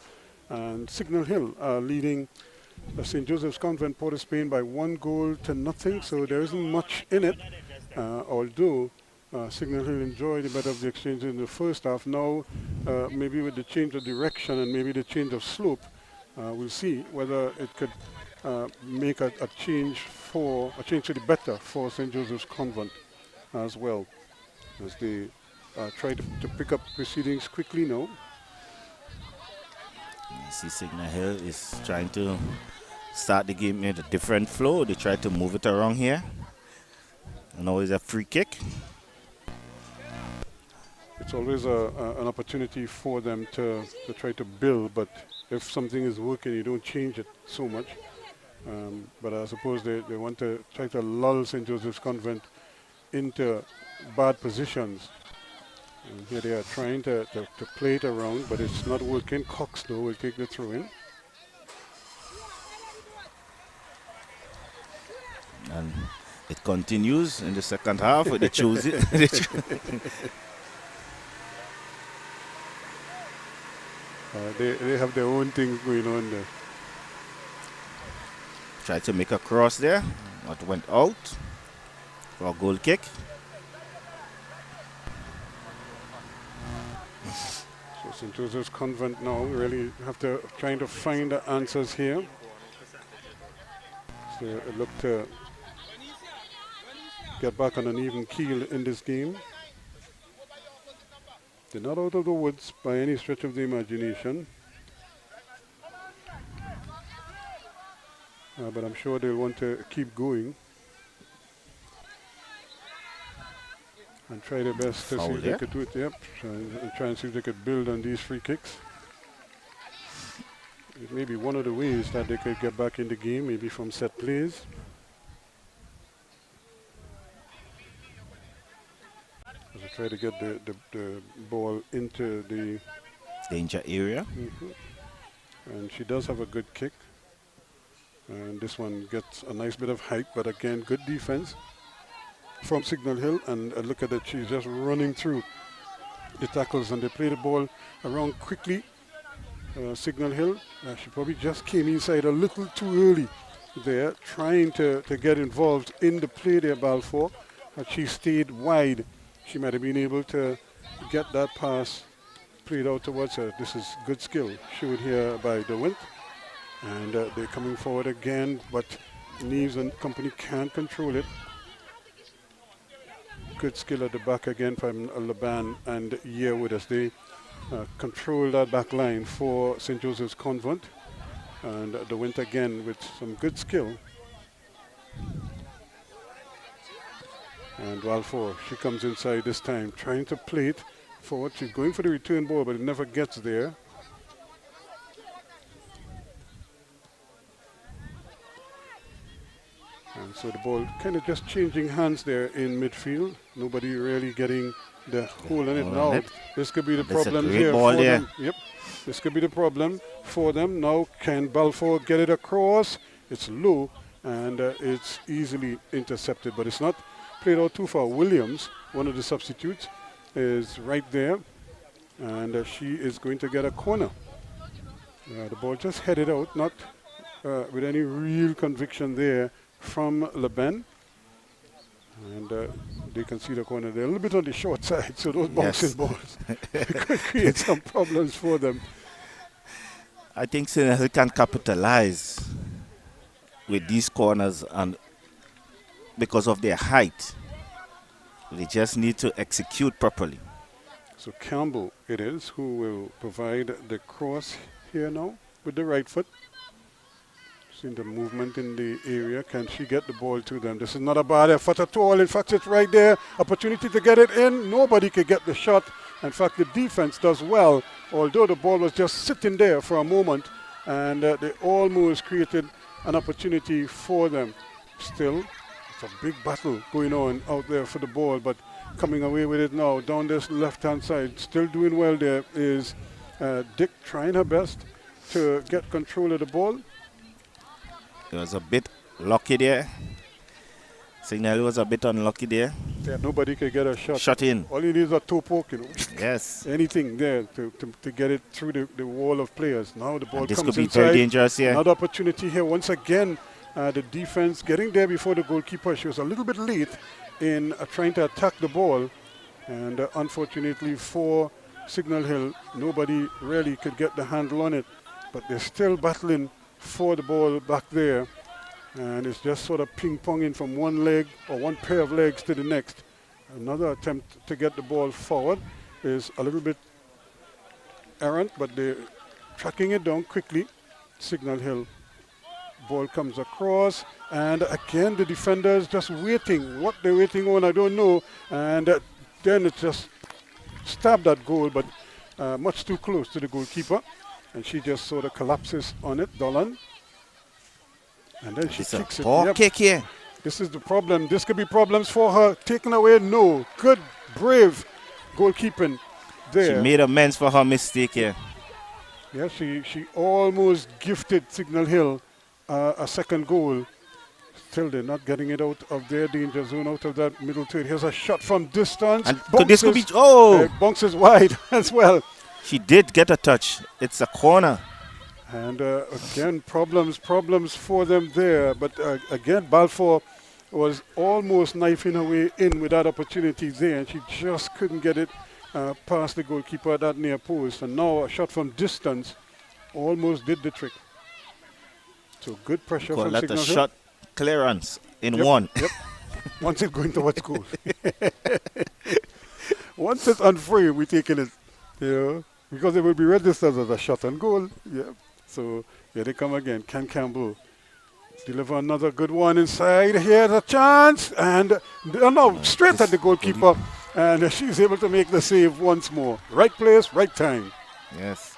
And Signal Hill are leading St. Joseph's Convent, Port of Spain by 1-0, so there isn't much in it, although Signal Hill enjoyed a bit of the exchange in the first half. Now, maybe with the change of direction and maybe the change of slope, we'll see whether it could make a change to the better for St. Joseph's Convent as well, as they try to pick up proceedings quickly now. You see Signal Hill is trying to start the game in a different flow. They try to move it around here. And now it's a free kick. It's always an opportunity for them to try to build, but if something is working, you don't change it so much. But I suppose they want to try to lull St. Joseph's Convent into bad positions. And here they are trying to play it around, but it's not working. Cox, though, will take the throw in. And it continues in the second half with the choosing. They have their own things going on there. Tried to make a cross there, but went out for a goal kick. So St. Joseph's Convent now really have to trying to find the answers here. So it look to get back on an even keel in this game. They're not out of the woods by any stretch of the imagination. But I'm sure they'll want to keep going and try their best to see if they could do it. Yep, and try and see if they could build on these free kicks. It may be one of the ways that they could get back in the game, maybe from set plays. As they try to get the ball into the danger area. And she does have a good kick. And this one gets a nice bit of height, but again, good defense from Signal Hill. And look at that, she's just running through the tackles, and they play the ball around quickly. Signal Hill, she probably just came inside a little too early there, trying to get involved in the play there, Balfour. Had she stayed wide, she might have been able to get that pass played out towards her. This is good skill showed here by DeWint. And they're coming forward again, but Neves and company can't control it. Good skill at the back again from Laban and Yearwood as they control that back line for St. Joseph's Convent. And DeWint again with some good skill. And Balfour, she comes inside this time, trying to play it forward. She's going for the return ball, but it never gets there. And so the ball kind of just changing hands there in midfield. Nobody really getting the hole in it now. This could be the problem here for them. Yep, this could be the problem for them. Now can Balfour get it across? It's low and it's easily intercepted, but it's not played out too far. Williams, one of the substitutes, is right there, and she is going to get a corner. The ball just headed out, not with any real conviction there from Laban, and they can see the corner. They're a little bit on the short side, so those bouncing balls could create some problems for them. I think Senegal can capitalize with these corners, and because of their height, they just need to execute properly. So Campbell it is who will provide the cross here now with the right foot. In the movement in the area, can she get the ball to them? This is not a bad effort at all. In fact, it's right there. Opportunity to get it in. Nobody could get the shot. In fact, the defense does well, although the ball was just sitting there for a moment, and they almost created an opportunity for them. Still, it's a big battle going on out there for the ball, but coming away with it now down this left-hand side. Still doing well there is Dick, trying her best to get control of the ball. It was a bit lucky there. Signal was a bit unlucky there. Yeah, nobody could get a shot. Shot in. All you need is a toe poke, you know. Yes. Anything there to get it through the wall of players. Now the ball And this comes could be inside. very dangerous here. Another opportunity here. Once again, the defense getting there before the goalkeeper. She was a little bit late in trying to attack the ball. And unfortunately for Signal Hill, nobody really could get the handle on it. But they're still battling for the ball back there. And it's just sort of ping-ponging from one leg or one pair of legs to the next. Another attempt to get the ball forward is a little bit errant, but they're tracking it down quickly. Signal Hill. Ball comes across, and again the defenders just waiting. What they're waiting on, I don't know. And then it just stabbed that goal, but much too close to the goalkeeper. And she just sort of collapses on it, Dolan. And then she kicks it. Poor kick here. This is the problem. This could be problems for her. Taken away, no. Good, brave goalkeeping there. She made amends for her mistake here. Yeah, she almost gifted Signal Hill a second goal. Still, they're not getting it out of their danger zone, out of that middle third. Here's a shot from distance. And this could be, oh! Bounces wide as well. She did get a touch. It's a corner. And again, problems for them there. But again, Balfour was almost knifing her way in with that opportunity there, and she just couldn't get it past the goalkeeper at that near post. And now a shot from distance almost did the trick. So good pressure from Signal Hill. Shot clearance in Yep, one. Yep. Once it's going towards goal. Once it's unfree, we're taking it, you know, because it will be registered as a shot on goal. Yeah. So here they come again. Ken Campbell deliver another good one inside. Here's a chance, and no, straight at the goalkeeper, and she's able to make the save once more. Right place, right time. Yes.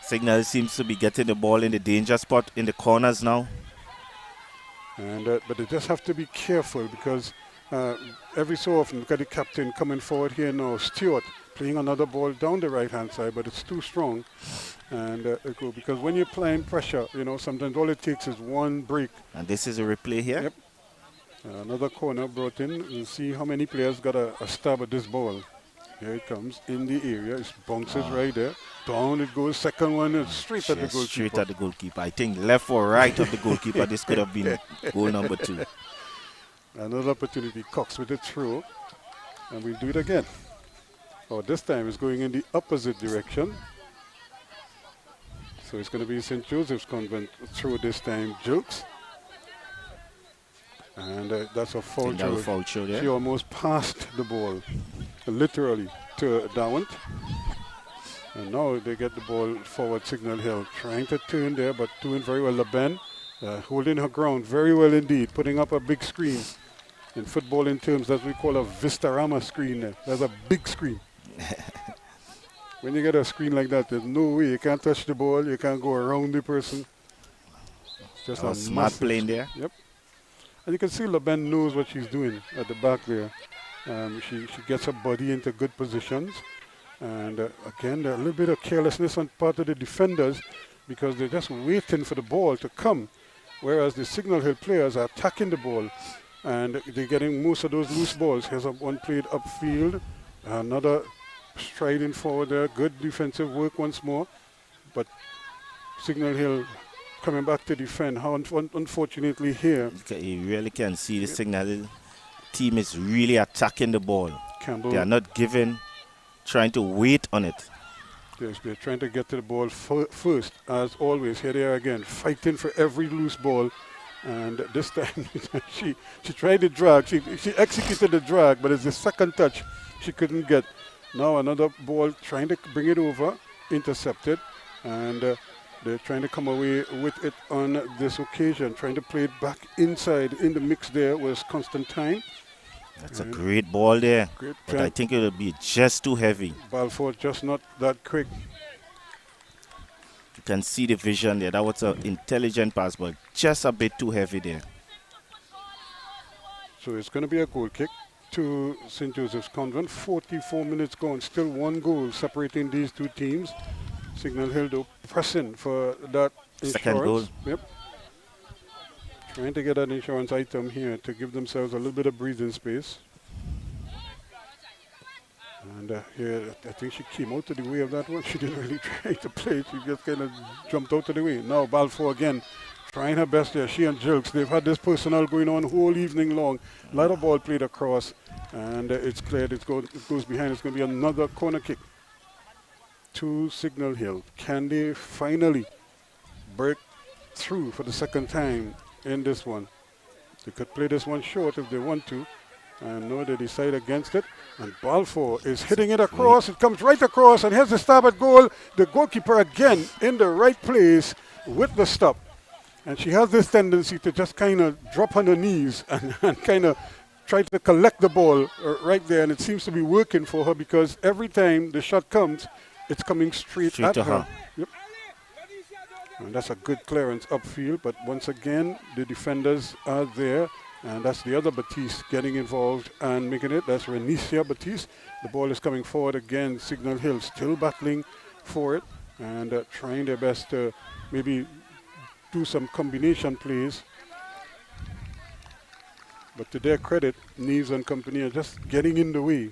Signal seems to be getting the ball in the danger spot in the corners now. And but they just have to be careful because every so often, look at the captain coming forward here now, Stewart, playing another ball down the right-hand side, but it's too strong. And because when you're applying pressure, you know, sometimes all it takes is one break. And this is a replay here. Yep. Another corner brought in. We'll see how many players got a stab at this ball. Here it comes in the area. It bounces right there. Down it goes. Second one is straight at the goalkeeper. Straight at the goalkeeper. I think left or right of the goalkeeper. This could have been goal number 2. Another opportunity. Cox with a throw. And we'll do it again. Oh, this time it's going in the opposite direction. So it's going to be St. Joseph's Convent throw this time. Jokes. And that's a foul throw. Yeah. She almost passed the ball, literally, to Dawant. And now they get the ball forward, Signal Hill. Trying to turn there, but doing very well. LeBen holding her ground very well indeed, putting up a big screen. In footballing terms, that's what we call a Vistarama screen there. That's a big screen. When you get a screen like that, there's no way you can't touch the ball, you can't go around the person. It's just a smart playing there. Yep. And you can see LeBen knows what she's doing at the back there. She gets her body into good positions. And again, a little bit of carelessness on part of the defenders because they're just waiting for the ball to come. Whereas the Signal Hill players are attacking the ball. And they're getting most of those loose balls. Here's one played upfield. Another striding forward there. Good defensive work once more. But Signal Hill coming back to defend. How unfortunately here. You really can see the Signal team is really attacking the ball. Campbell. They are not trying to wait on it. Yes, they're trying to get to the ball first, as always. Here they are again, fighting for every loose ball. And this time, she tried the drag. She executed the drag, but it's the second touch she couldn't get. Now another ball trying to bring it over, intercepted. And they're trying to come away with it on this occasion, trying to play it back inside. In the mix there was Constantine. That's a great ball there, but I think it will be just too heavy. Balfour just not that quick. You can see the vision there. That was an intelligent pass, but just a bit too heavy there. So it's going to be a goal kick to St. Joseph's Convent. 44 minutes gone, still one goal separating these two teams. Signal Hill though pressing for that second goal. Yep. Trying to get an insurance item here to give themselves a little bit of breathing space. And here, I think she came out of the way of that one. She didn't really try to play. She just kind of jumped out of the way. Now Balfour again, trying her best there. She and Jilks, they've had this personnel going on whole evening long. A lot of ball played across, and it's cleared. It goes behind. It's going to be another corner kick to Signal Hill. Can they finally break through for the second time in this one? They could play this one short if they want to. And no, they decide against it. And Balfour is hitting it across. It comes right across, and here's the stab at goal. The goalkeeper again in the right place with the stop. And she has this tendency to just kind of drop on her knees and kind of try to collect the ball right there. And it seems to be working for her because every time the shot comes, it's coming straight at her. Yep. And that's a good clearance upfield. But once again, the defenders are there. And that's the other Batiste getting involved and making it. That's Renicia Batiste. The ball is coming forward again. Signal Hill still battling for it and trying their best to maybe do some combination plays. But to their credit, Neves and company are just getting in the way.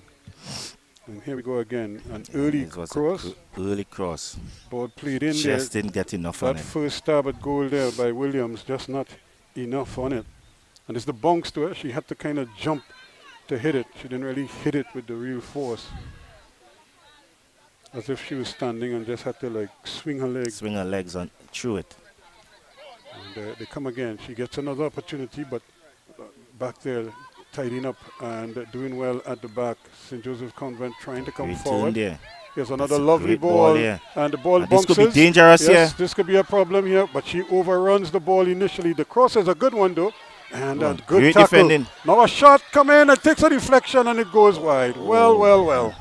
And here we go again. An early cross. Early cross. Ball played in just there. Just didn't get enough on it. That first stab at goal there by Williams, just not enough on it. And it's the bounce to her. She had to kind of jump to hit it. She didn't really hit it with the real force. As if she was standing and just had to like swing her legs. Swing her legs on through it. And they come again. She gets another opportunity, but back there tidying up and doing well at the back. St. Joseph's Convent trying to come forward. There. Here's another lovely ball. And the ball bounces. This could be dangerous here. This could be a problem here, but she overruns the ball initially. The cross is a good one though. And a good tackle. Defending. Now a shot come in and takes a deflection and it goes wide. Well, well, well.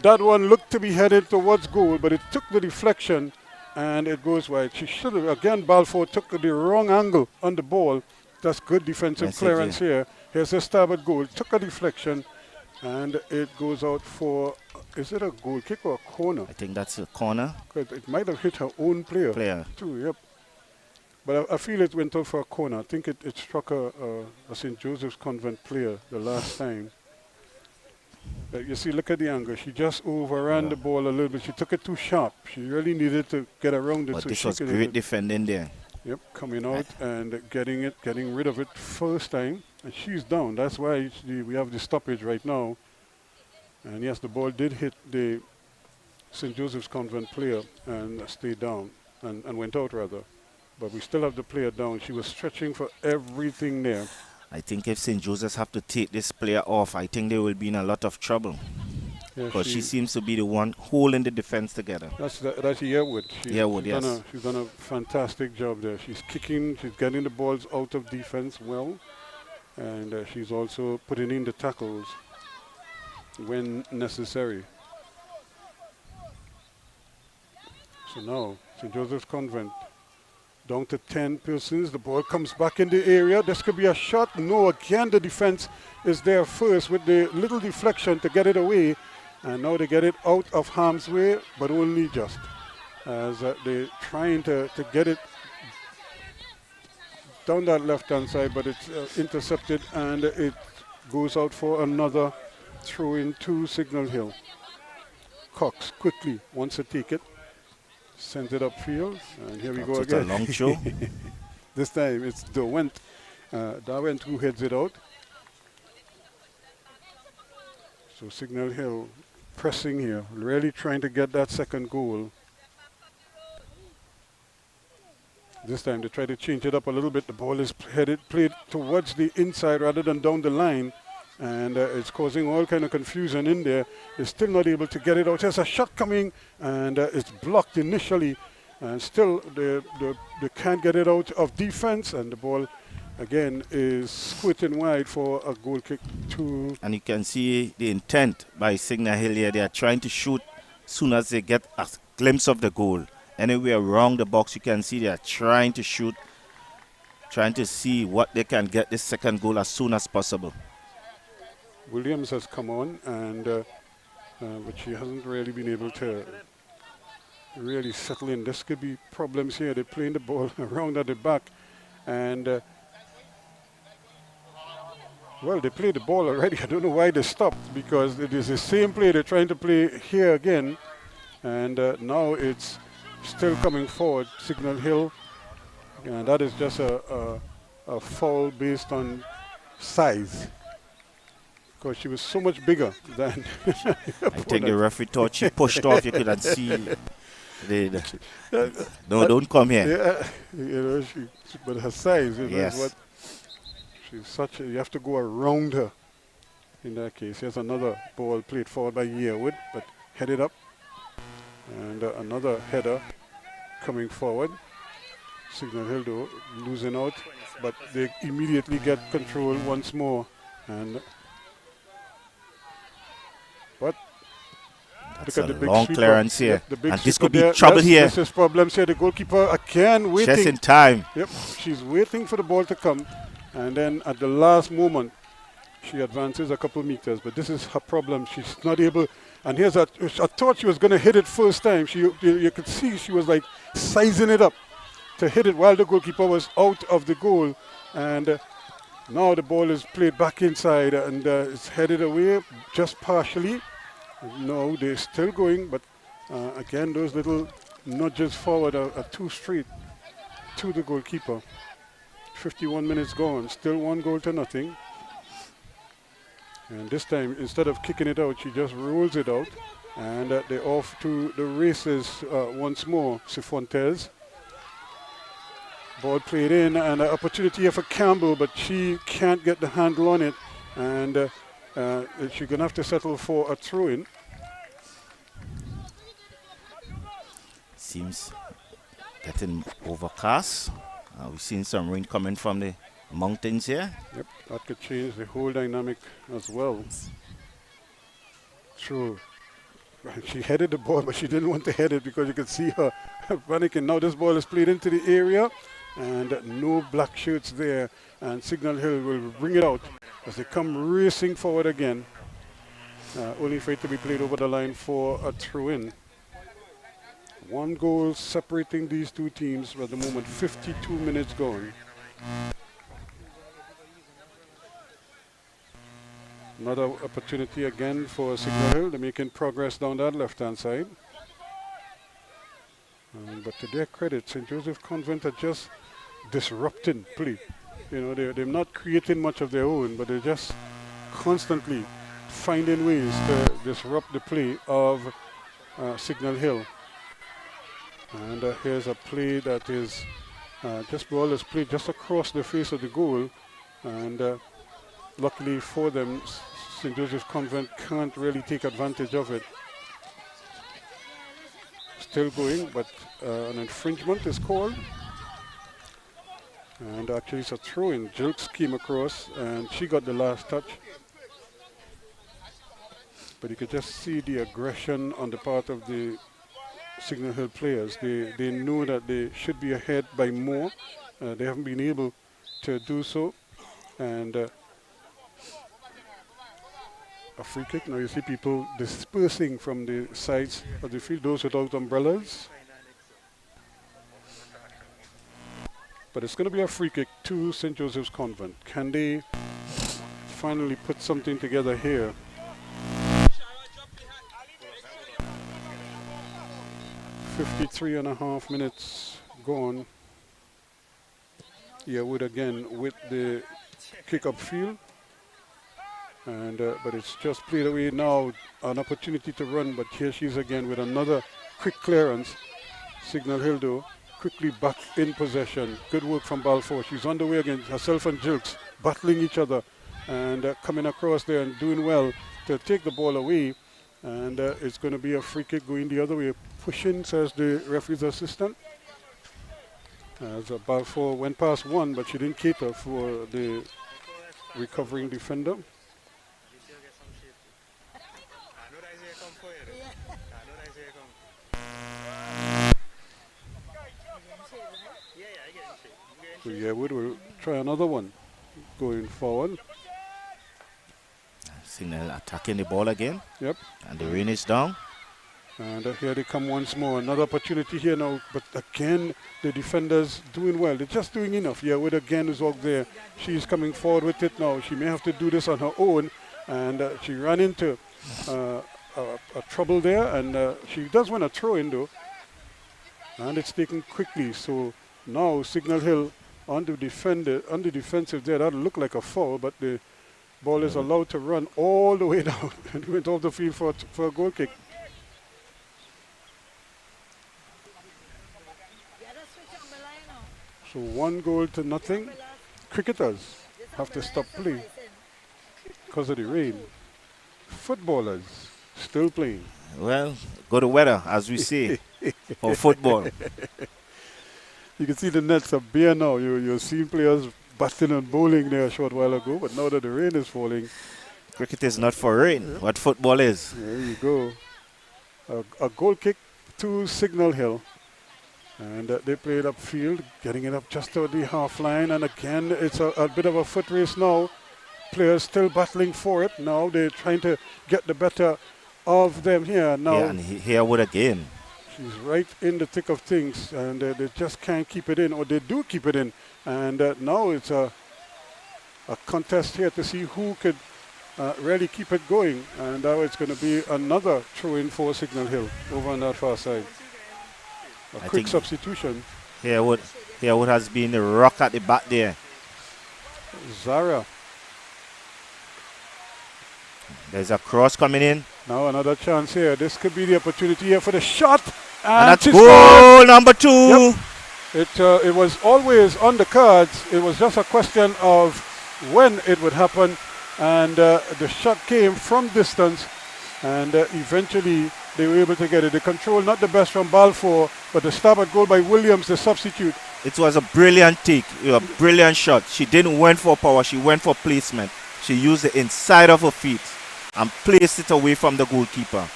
That one looked to be headed towards goal, but it took the deflection and it goes wide. She should have, again, Balfour took the wrong angle on the ball. That's good defensive clearance here. Here's a stab at goal. Took a deflection and it goes out for, is it a goal kick or a corner? I think that's a corner. It might have hit her own player. Too, yep. But I feel it went out for a corner. I think it struck a St. Joseph's Convent player the last time. You see, look at the angle. She just overran the ball a little bit. She took it too sharp. She really needed to get around it. But so this was great defending there. Yep, coming out and getting rid of it first time. And she's down. That's why we have the stoppage right now. And yes, the ball did hit the St. Joseph's Convent player and stayed down and went out rather. But we still have the player down. She was stretching for everything there. I think if St. Joseph's have to take this player off, I think they will be in a lot of trouble. Because she seems to be the one holding the defense together. That's Yearwood. Yearwood, she's done a fantastic job there. She's kicking, she's getting the balls out of defense well. And she's also putting in the tackles when necessary. So now, St. Joseph's Convent down to 10 persons. The ball comes back in the area. This could be a shot. No, again, the defense is there first with the little deflection to get it away. And now they get it out of harm's way, but only just. As they're trying to get it down that left-hand side, but it's intercepted and it goes out for another throw in to Signal Hill. Cox quickly wants to take it. Sends it upfield, and here we go again. A long throw. This time it's Darwent who heads it out. So Signal Hill pressing here, really trying to get that second goal. This time they try to change it up a little bit. The ball is played towards the inside rather than down the line. And it's causing all kind of confusion in there. They're still not able to get it out. There's a shot coming, and it's blocked initially. And still, they can't get it out of defense. And the ball, again, is squirting wide for a goal kick to... And you can see the intent by Signal Hill here. They are trying to shoot as soon as they get a glimpse of the goal. Anywhere around the box, you can see they are trying to shoot, trying to see what they can get this second goal as soon as possible. Williams has come on, and but she hasn't really been able to really settle in. This could be problems here. They're playing the ball around at the back, And well, they played the ball already. I don't know why they stopped, because it is the same play they're trying to play here again. And now it's still coming forward, Signal Hill. And that is just a foul based on size, because she was so much bigger than I think the referee thought she pushed off. You couldn't see. No, don't come here. Yeah, you know, but her size, you know, Yes. is what she's such. You have to go around her. In that case, here's another ball played forward by Yearwood, but headed up, and another header coming forward. Signal Hill though losing out, but they immediately get control once more, and but That's look at a the big long sweeper. clearance here. Yep, the big And this sweeper could be there. trouble Yes, here. This is problems here. The goalkeeper again waiting. Just in time. Yep, she's waiting for the ball to come, and then at the last moment she advances a couple meters, but this is her problem. She's not able, and here's I thought she was going to hit it first time. You could see she was like sizing it up to hit it while the goalkeeper was out of the goal, and now the ball is played back inside, and it's headed away just partially. No, they're still going, but again, those little nudges forward are too straight to the goalkeeper. 51 minutes gone, still 1-0. And this time, instead of kicking it out, she just rolls it out. And they're off to the races once more, Cifuentes. Ball played in, and an opportunity here for Campbell, but she can't get the handle on it. And she's going to have to settle for a throw-in. Seems getting overcast. We've seen some rain coming from the mountains here. Yep, that could change the whole dynamic as well. True. She headed the ball, but she didn't want to head it because you could see her panicking. Now this ball is played into the area, and no black shirts there. And Signal Hill will bring it out as they come racing forward again, only for it to be played over the line for a throw-in. 1 goal separating these two teams at the moment, 52 minutes gone. Another opportunity again for Signal Hill. They're making progress down that left-hand side. But to their credit, St. Joseph Convent are just disrupting play. You know, they're not creating much of their own, but they're just constantly finding ways to disrupt the play of Signal Hill. And here's a play that is ball is played just across the face of the goal, and luckily for them, St. Joseph's Convent can't really take advantage of it. Still going, but an infringement is called. And actually it's a throw-in. Jilks came across, and she got the last touch. But you could just see the aggression on the part of the Signal Hill players. They know that they should be ahead by more. They haven't been able to do so. And a free kick. Now you see people dispersing from the sides of the field, those without umbrellas. But it's going to be a free kick to St. Joseph's Convent. Can they finally put something together here? .5 minutes gone. Yearwood again with the kick up field. And but it's just played away now. An opportunity to run, but here she is again with another quick clearance. Signal Hill though quickly back in possession. Good work from Balfour. She's on the way again. Herself and Jilks battling each other and coming across there and doing well to take the ball away. And it's going to be a free kick going the other way. Pushing, says the referee's assistant. As Balfour went past one, but she didn't cater for the recovering defender. So Yearwood will try another one going forward. Signal attacking the ball again. Yep. And the rain is down. And here they come once more. Another opportunity here now. But again, the defenders doing well. They're just doing enough. Yeah, with again is out there. She's coming forward with it now. She may have to do this on her own. And she ran into a trouble there. And she does win a throw in though. And it's taken quickly. So now Signal Hill on the defensive there. That'll look like a foul, but the ball is allowed to run all the way down and went off the field for a goal kick. So 1-0. Cricketers have to stop play because of the rain. Footballers still playing. Well, good weather, as we say, for football. You can see the nets are bare now. You're seeing players batting and bowling there a short while ago, but now that the rain is falling. Cricket is not for rain, what football is. There you go. A goal kick to Signal Hill. And they play it upfield, getting it up just over the half line. And again, it's a bit of a foot race now. Players still battling for it. Now they're trying to get the better of them here. Now, yeah, and Harewood again. She's right in the thick of things, and they just can't keep it in, or they do keep it in. And now it's a contest here to see who could really keep it going. And now it's going to be another throw-in for Signal Hill over on that far side. A quick substitution. Harewood has been the rock at the back there. Zara. There's a cross coming in. Now another chance here. This could be the opportunity here for the shot. And that's goal number 2. Yep. It was always on the cards. It was just a question of when it would happen. And the shot came from distance. And eventually they were able to get it. The control, not the best from Balfour, but the stab at goal by Williams, the substitute. It was a brilliant take, a brilliant shot. She didn't went for power, she went for placement. She used the inside of her feet and placed it away from the goalkeeper.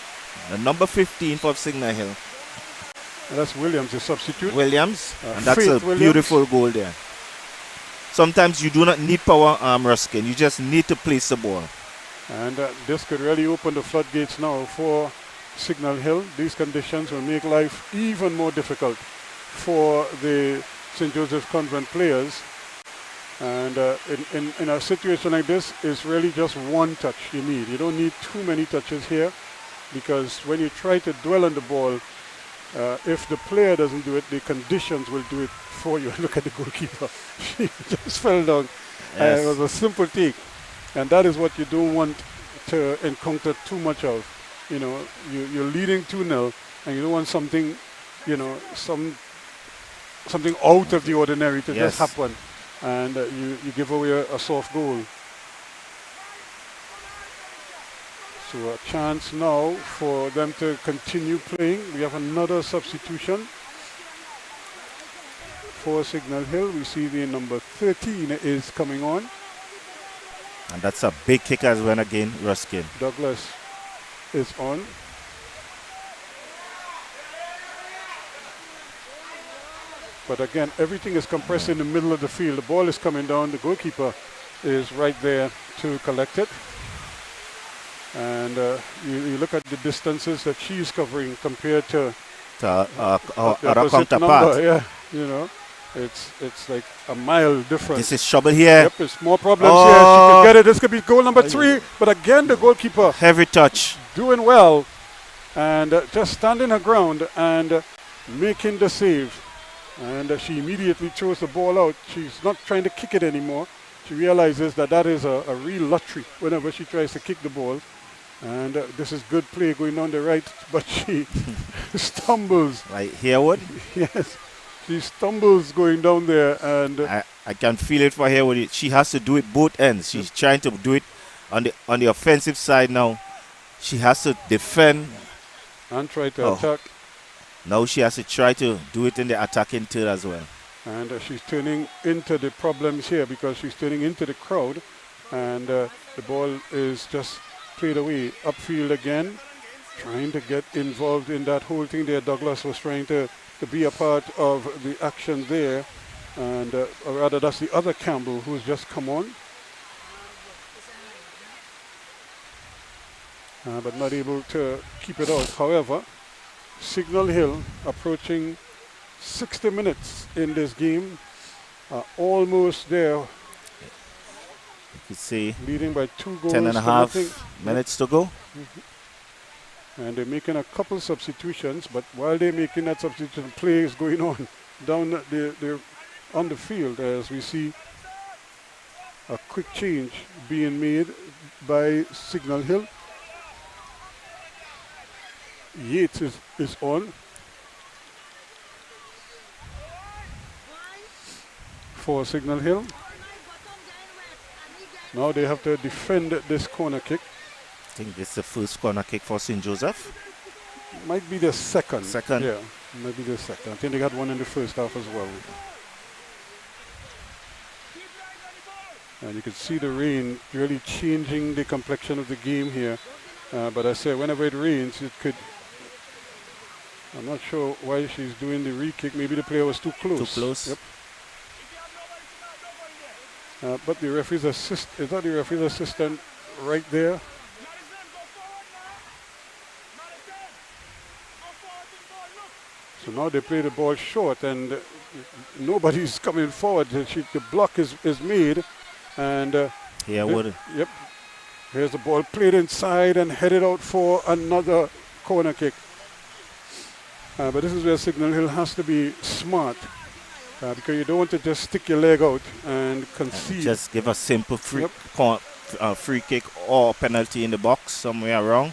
The number 15 for Signal Hill. And that's Williams, the substitute. Williams, and that's a beautiful goal there. Sometimes you do not need power, Ruskin. You just need to place the ball. And this could really open the floodgates now for Signal Hill. These conditions will make life even more difficult for the St. Joseph's Convent players. And in a situation like this, it's really just one touch you need. You don't need too many touches here, because when you try to dwell on the ball, if the player doesn't do it, the conditions will do it for you. Look at the goalkeeper. She just fell down. Yes. It was a simple take. And that is what you don't want to encounter too much of. You know, you're leading 2-0, and you don't want something, you know, something out of the ordinary to just happen. And you give away a soft goal. So a chance now for them to continue playing. We have another substitution for Signal Hill. We see the number 13 is coming on. And that's a big kick as well again, Ruskin. Douglas is on. But again, everything is compressed in the middle of the field. The ball is coming down. The goalkeeper is right there to collect it. And you look at the distances that she's covering compared to other counterpart. Yeah, you know, it's like a mile difference. This is trouble here. Yep, it's more problems here. She can get it. This could be goal number 3. But again, the goalkeeper heavy touch, doing well, and just standing her ground and making the save. And she immediately throws the ball out. She's not trying to kick it anymore. She realizes that is a real lottery whenever she tries to kick the ball. And this is good play going down the right, but she stumbles. Like Harewood? Yes, she stumbles going down there, and I can feel it for Harewood. She has to do it both ends. She's trying to do it on the offensive side now. She has to defend and try to attack. Now she has to try to do it in the attacking third as well. And she's turning into the problems here, because she's turning into the crowd, and the ball is just played away upfield again, trying to get involved in that whole thing there. Douglas was trying to be a part of the action there, and or rather that's the other Campbell who's just come on, but not able to keep it out. However, Signal Hill approaching 60 minutes in this game. Almost there. You see, leading by 2 goals. 10 and a half minutes to go. And they're making a couple substitutions, but while they're making that substitution, play is going on down the on the field as we see a quick change being made by Signal Hill. Yates is on for Signal Hill. Now they have to defend this corner kick. I think this is the first corner kick for St. Joseph. Might be the second. Second. Yeah, maybe the second. I think they got one in the first half as well. And you can see the rain really changing the complexion of the game here. But I say whenever it rains, it could... I'm not sure why she's doing the re-kick. Maybe the player was too close. Too close. Yep. But the referee's assistant, is that the referee's assistant right there? So now they play the ball short and nobody's coming forward. The block is made and Yearwood. Yep. Here's the ball played inside and headed out for another corner kick. But this is where Signal Hill has to be smart. Because you don't want to just stick your leg out and concede. Just give a simple free kick or penalty in the box somewhere around.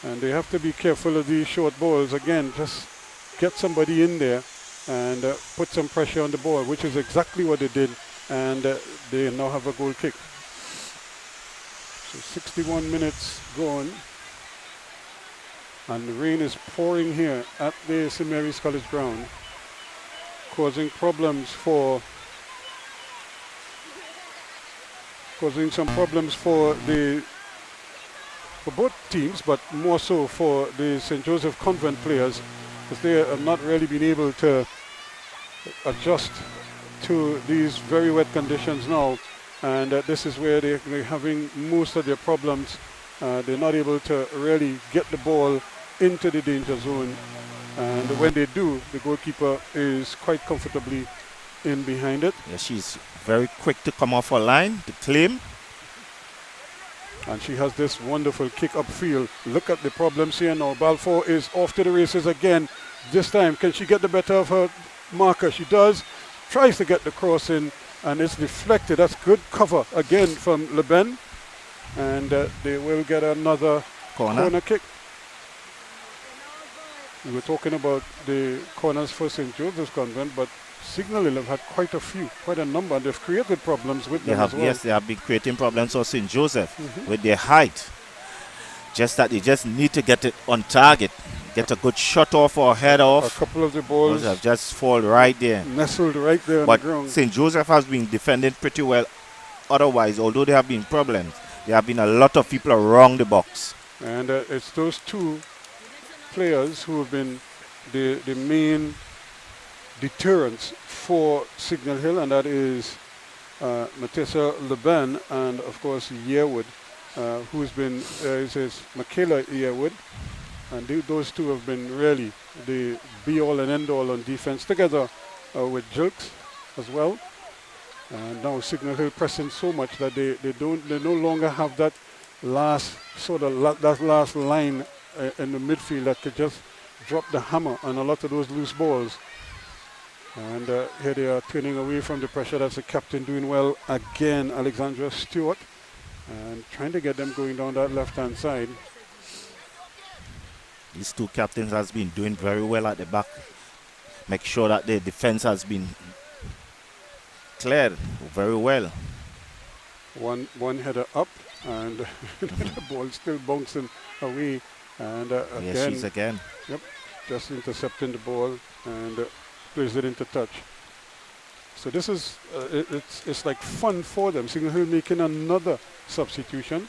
And they have to be careful of these short balls. Again, just get somebody in there and put some pressure on the ball, which is exactly what they did. And they now have a goal kick. So 61 minutes gone. And the rain is pouring here at the St. Mary's College ground, causing some problems for both teams, but more so for the St. Joseph Convent players, because they have not really been able to adjust to these very wet conditions now, and this is where they're having most of their problems. They're not able to really get the ball into the danger zone. And when they do, the goalkeeper is quite comfortably in behind it. Yeah, she's very quick to come off her line, to claim. And she has this wonderful kick upfield. Look at the problems here now. Balfour is off to the races again. This time, can she get the better of her marker? She does. Tries to get the cross in, and it's deflected. That's good cover again from Leben. And they will get another corner kick. We were talking about the corners for St. Joseph's Convent, but Signal Hill have had quite a number, and they've created problems with them as well. Yes, they have been creating problems for St. Joseph with their height. Just that they just need to get it on target, get a good shot off or head off. A couple of the balls have just fall right there. Nestled right there on but the ground. St. Joseph has been defending pretty well. Otherwise, although there have been problems, there have been a lot of people around the box. And it's those two players who have been the main deterrents for Signal Hill, and that is Matessa Leben and of course Yearwood, who's been is Michaela Yearwood, and those two have been really the be-all and end-all on defense, together with Jilks as well. And now Signal Hill pressing so much that they no longer have that last last line in the midfield that could just drop the hammer on a lot of those loose balls. And here they are turning away from the pressure. That's the captain doing well again, Alexandra Stewart, and trying to get them going down that left-hand side. These two captains has been doing very well at the back. Make sure that the defense has been cleared very well. One header up, and the ball still bouncing away. And again, she's again. Yep, just intercepting the ball and plays it into touch. So this is it's like fun for them. Signal Hill making another substitution,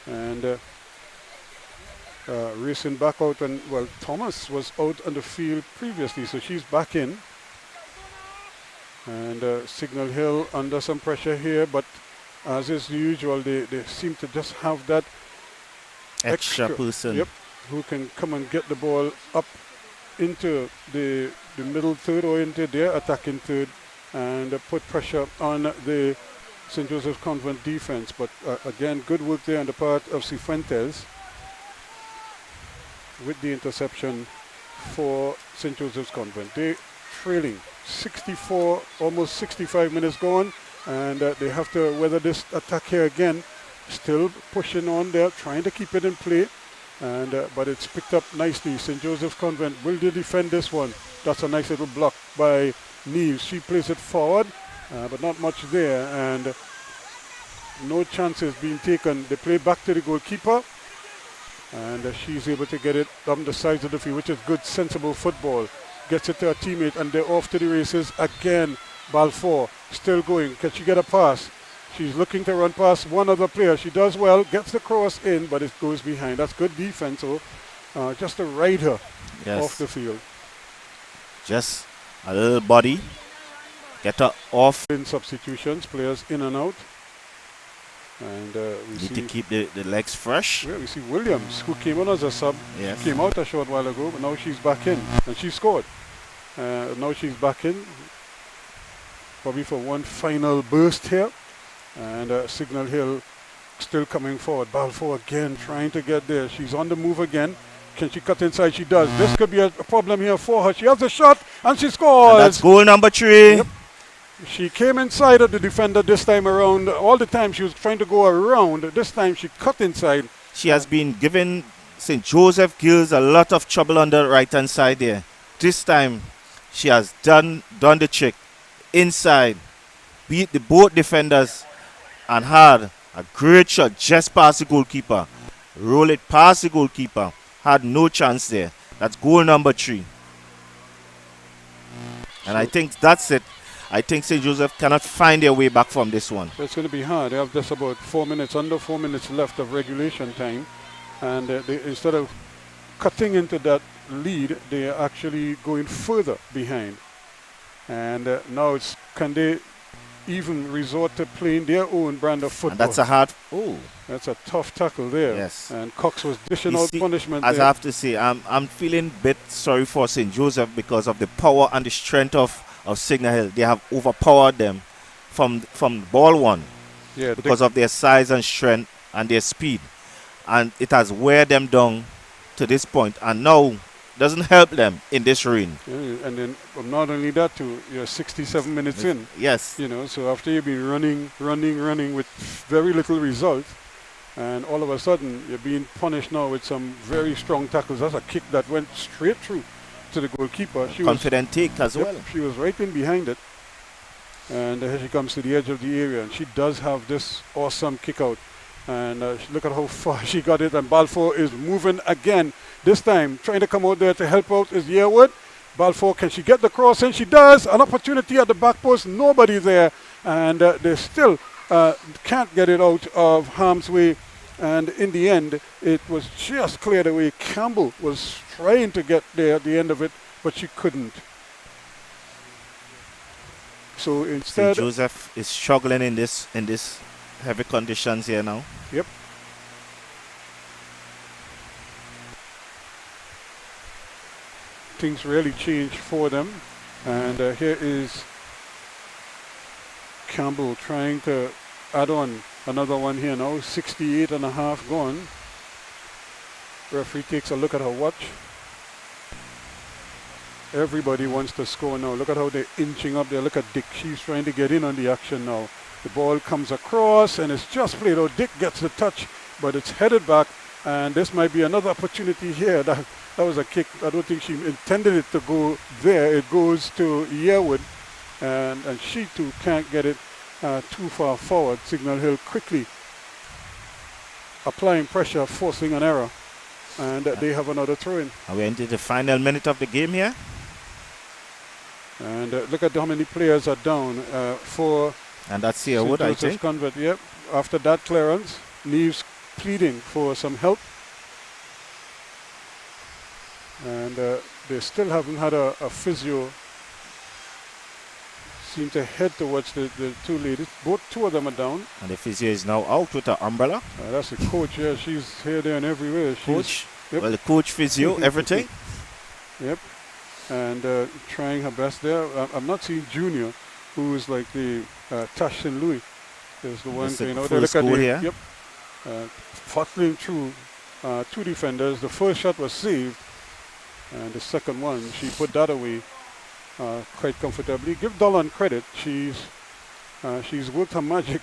and racing back out. And well, Thomas was out on the field previously, so she's back in. And Signal Hill under some pressure here, but as is usual, they seem to just have that extra person. Yep, who can come and get the ball up into the middle third or into their attacking third and put pressure on the St. Joseph's Convent defense. But again, good work there on the part of Cifuentes with the interception for St. Joseph's Convent. They trailing 64, almost 65 minutes gone, and they have to weather this attack here again. Still pushing on there, trying to keep it in play, and but it's picked up nicely. St. Joseph's Convent, will they defend this one? That's a nice little block by Neves. She plays it forward, but not much there, and no chances being taken. They play back to the goalkeeper, and she's able to get it down the sides of the field, which is good, sensible football. Gets it to her teammate, and they're off to the races again. Balfour still going. Can she get a pass? She's looking to run past one other player. She does well, gets the cross in, but it goes behind. That's good defense, so just to ride her off the field. Just a little body. Get her off. In substitutions, players in and out. And we need to keep the legs fresh. Yeah, we see Williams, who came on as a sub, yes, came out a short while ago, but now she's back in, and she scored. Now she's back in, probably for one final burst here. And Signal Hill still coming forward. Balfour again trying to get there. She's on the move again. Can she cut inside? She does. This could be a problem here for her. She has a shot and she scores. And that's goal number 3. Yep. She came inside of the defender this time around. All the time she was trying to go around. This time she cut inside. She has been giving St. Joseph Girls a lot of trouble on the right hand side there. This time she has done the trick. Inside. Beat the both defenders. And had a great shot just past the goalkeeper. Roll it past the goalkeeper. Had no chance there. That's goal number 3. And I think that's it. I think St. Joseph cannot find their way back from this one. It's going to be hard. They have just about 4 minutes, under 4 minutes left of regulation time. And instead of cutting into that lead, they are actually going further behind. And now it's, can they even resort to playing their own brand of football? And that's a hard... Oh. That's a tough tackle there. Yes. And Cox was dishing out punishment as there. I have to say, I'm feeling a bit sorry for St. Joseph because of the power and the strength of Signal Hill. They have overpowered them from ball one. Yeah, because of their size and strength and their speed. And it has wear them down to this point. And now doesn't help them in this rain. Yeah, and then not only that, too, you're 67 minutes in. Yes. You know, so after you've been running with very little result, and all of a sudden you're being punished now with some very strong tackles. That's a kick that went straight through to the goalkeeper. She confident take as well. She was right in behind it. And here she comes to the edge of the area, and she does have this awesome kick out. And look at how far she got it, and Balfour is moving again. This time, trying to come out there to help out is Yearwood. Balfour, can she get the cross in? She does. An opportunity at the back post, nobody there. And they still can't get it out of harm's way. And in the end, it was just cleared away. Campbell was trying to get there at the end of it, but she couldn't. So instead, St. Joseph is struggling in this heavy conditions here now. Yep. Things really changed for them, and here is Campbell trying to add on another one here now. 68.5 gone. Referee takes a look at her watch. Everybody wants to score now. Look at how they're inching up there. Look at Dick. She's trying to get in on the action now. The ball comes across and it's just played out. Dick gets the touch, but it's headed back. And this might be another opportunity here. That was a kick. I don't think she intended it to go there. It goes to Yearwood, and she too can't get it too far forward. Signal Hill quickly applying pressure, forcing an error. And they have another throw-in. Are we into the final minute of the game here? And look at how many players are down for... And that's Yearwood, I think. Convent, yep. After that clearance, Neves pleading for some help. And they still haven't had a physio. Seem to head towards the two ladies. Two of them are down. And the physio is now out with an umbrella. That's the coach, yeah. She's here, there, and everywhere. Coach? Yep. Well, the coach, physio, everything. Yep. And trying her best there. I'm not seeing Junior, who is like the Tash St. Louis. Is the one This is going the out there. first Look at goal the, here. yep. Throttling through two defenders. The first shot was saved. And the second one, she put that away quite comfortably. Give Dolan credit. She's worked her magic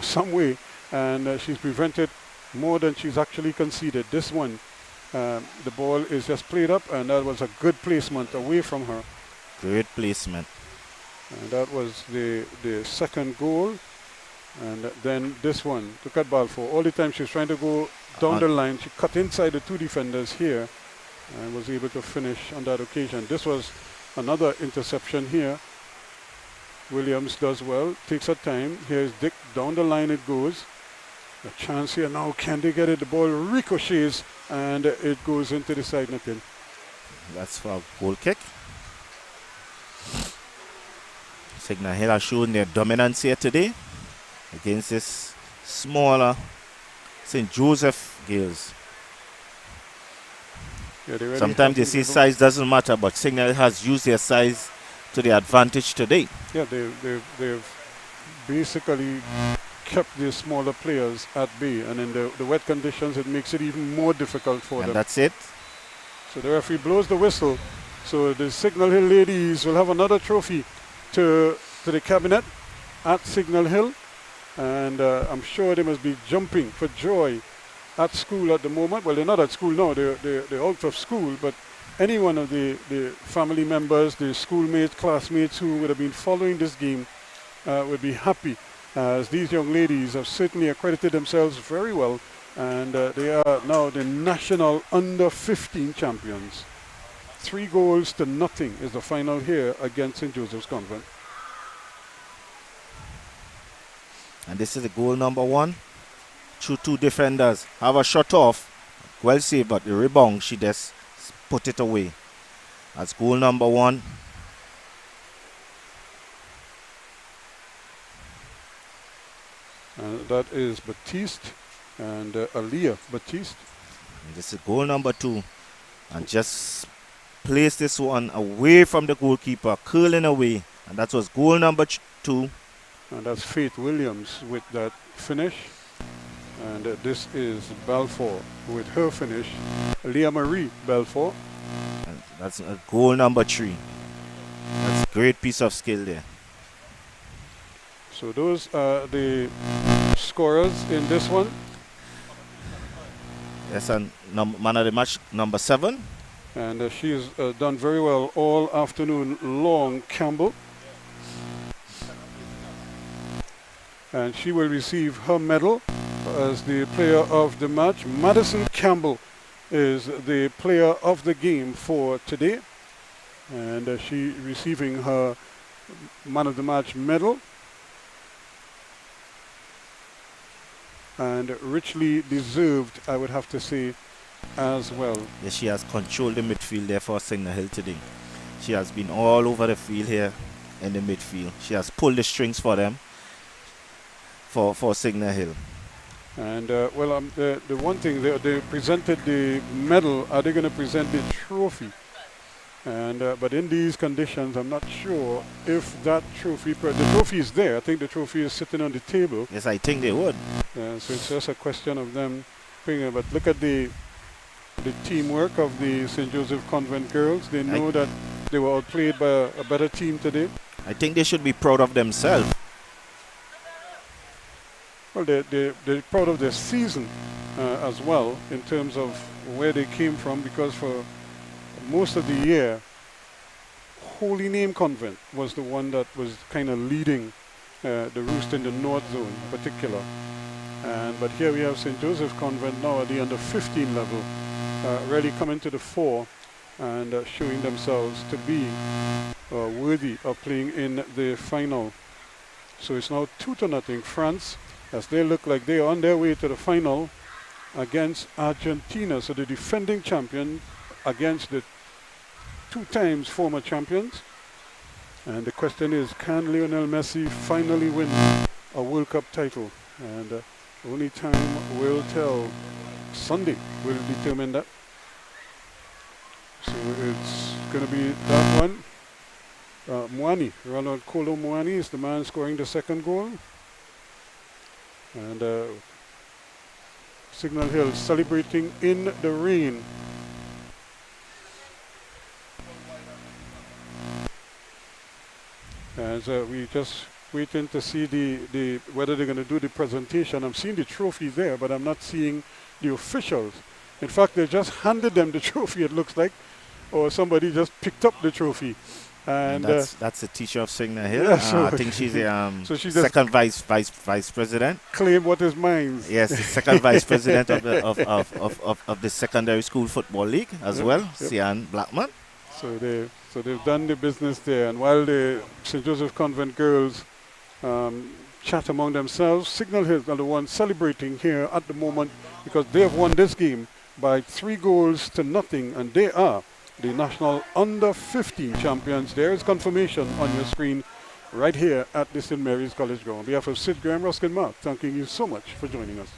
some way, and she's prevented more than she's actually conceded. This one, the ball is just played up, and that was a good placement away from her. Great placement. And that was the second goal. And then this one, to cut ball for. All the time she was trying to go down the line. She cut inside the two defenders here and was able to finish on that occasion. This was another interception here. Williams does well, takes her time. Here's Dick, down the line it goes. A chance here now, can they get it? The ball ricochets and it goes into the side netting. That's for a goal kick. Signal Hill are showing their dominance here today against this smaller St. Joseph Girls. Yeah, sometimes they say size doesn't matter, but Signal has used their size to their advantage today. Yeah, they've basically kept the smaller players at bay, and in the wet conditions it makes it even more difficult for them. And that's it. So the referee blows the whistle. So the Signal Hill ladies will have another trophy to the cabinet at Signal Hill, and I'm sure they must be jumping for joy at school at the moment. Well, they're not at school now, they're out of school, but any one of the family members, the schoolmates, classmates who would have been following this game would be happy, as these young ladies have certainly accredited themselves very well, and they are now the national under-15 champions. 3-0 is the final here against St. Joseph's Convent. And this is the goal number 1. Through two defenders. Have a shot off. Well saved, but the rebound, she just put it away. That's goal number 1. That is Baptiste and Aliyah Baptiste. And this is goal number 2. And just place this one away from the goalkeeper, curling away. And that was goal number 2. And that's Faith Williams with that finish. And this is Balfour with her finish. Leah Marie Balfour. And that's goal number 3. That's a great piece of skill there. So those are the scorers in this one. Yes, and man of the match, number 7. And she's done very well all afternoon long, Campbell. And she will receive her medal as the player of the match. Madison Campbell is the player of the game for today. And she receiving her man of the match medal. And richly deserved, I would have to say, as well. Yes, she has controlled the midfield there for Signal Hill today. She has been all over the field here in the midfield. She has pulled the strings for them, for Signal Hill. And well, the one thing, they presented the medal. Are they going to present the trophy? And but in these conditions, I'm not sure if that trophy, the trophy is there. I think the trophy is sitting on the table. Yes, I think they would. So it's just a question of them bringing it. But look at the teamwork of the St. Joseph Convent girls. They know that they were outplayed by a better team today. I think they should be proud of themselves. Well, they're proud of their season as well, in terms of where they came from, because for most of the year, Holy Name Convent was the one that was kind of leading the roost in the North Zone in particular. But here we have St. Joseph Convent now at the under 15 level, really coming to the fore and showing themselves to be worthy of playing in the final. So it's now 2-0 France, as they look like they are on their way to the final against Argentina. So the defending champion against the 2 times former champions. And the question is, can Lionel Messi finally win a World Cup title? And only time will tell. Sunday will determine that. So it's going to be that one. Mwani, Ronald Kolo Mwani is the man scoring the second goal. And Signal Hill celebrating in the rain. As we just waiting to see the whether they're going to do the presentation. I'm seeing the trophy there, but I'm not seeing the officials. In fact, they just handed them the trophy, it looks like, or somebody just picked up the trophy. And that's the teacher of Signal Hill. Yeah, so I think she's a so she's second vice president. Claim what is mine. Yes, the second vice president of the secondary school football league as well, Sian Blackman. So they've done the business there, and while the St. Joseph Convent girls chat among themselves, Signal Hill are the ones celebrating here at the moment because they have won this game by 3-0, and they are the national under-15 champions. There is confirmation on your screen right here at the St. Mary's College Ground. On behalf of Sid Graham, Ruskin Mark, thanking you so much for joining us.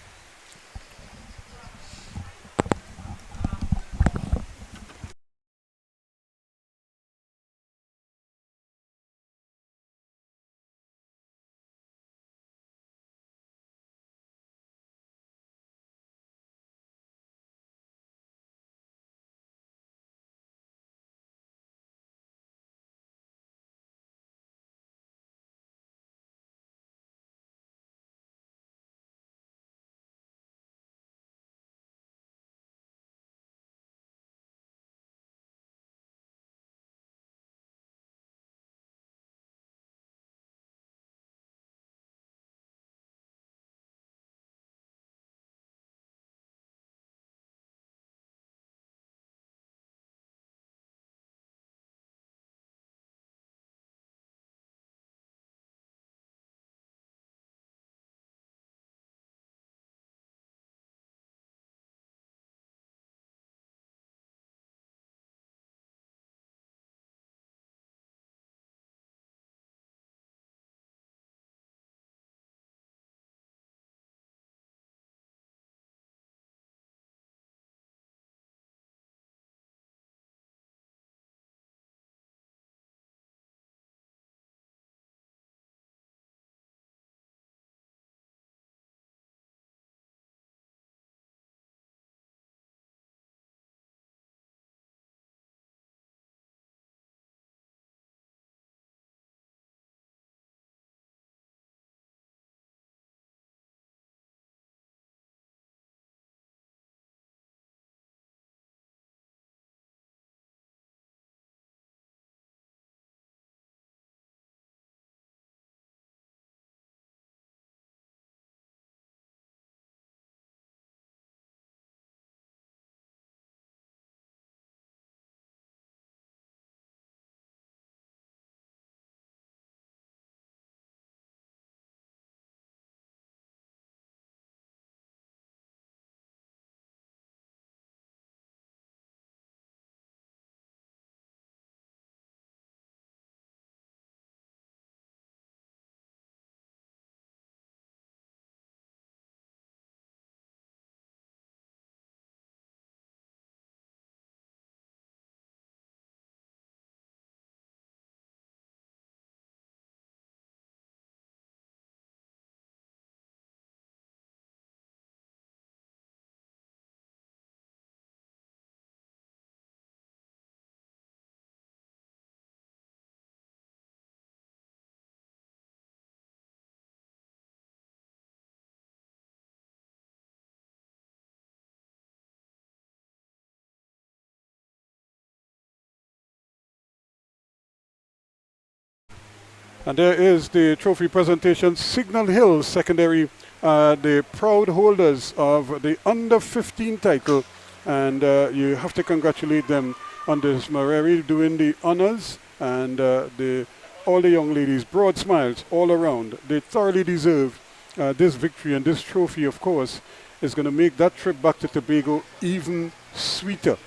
And there is the trophy presentation. Signal Hill Secondary, the proud holders of the under-15 title, and you have to congratulate them on this. Mareri doing the honors, and all the young ladies, broad smiles all around. They thoroughly deserve this victory, and this trophy, of course, is going to make that trip back to Tobago even sweeter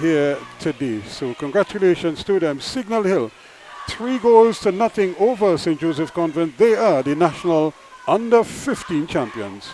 here today. So congratulations to them. Signal Hill, 3-0 over St. Joseph Convent. They are the national under-15 champions.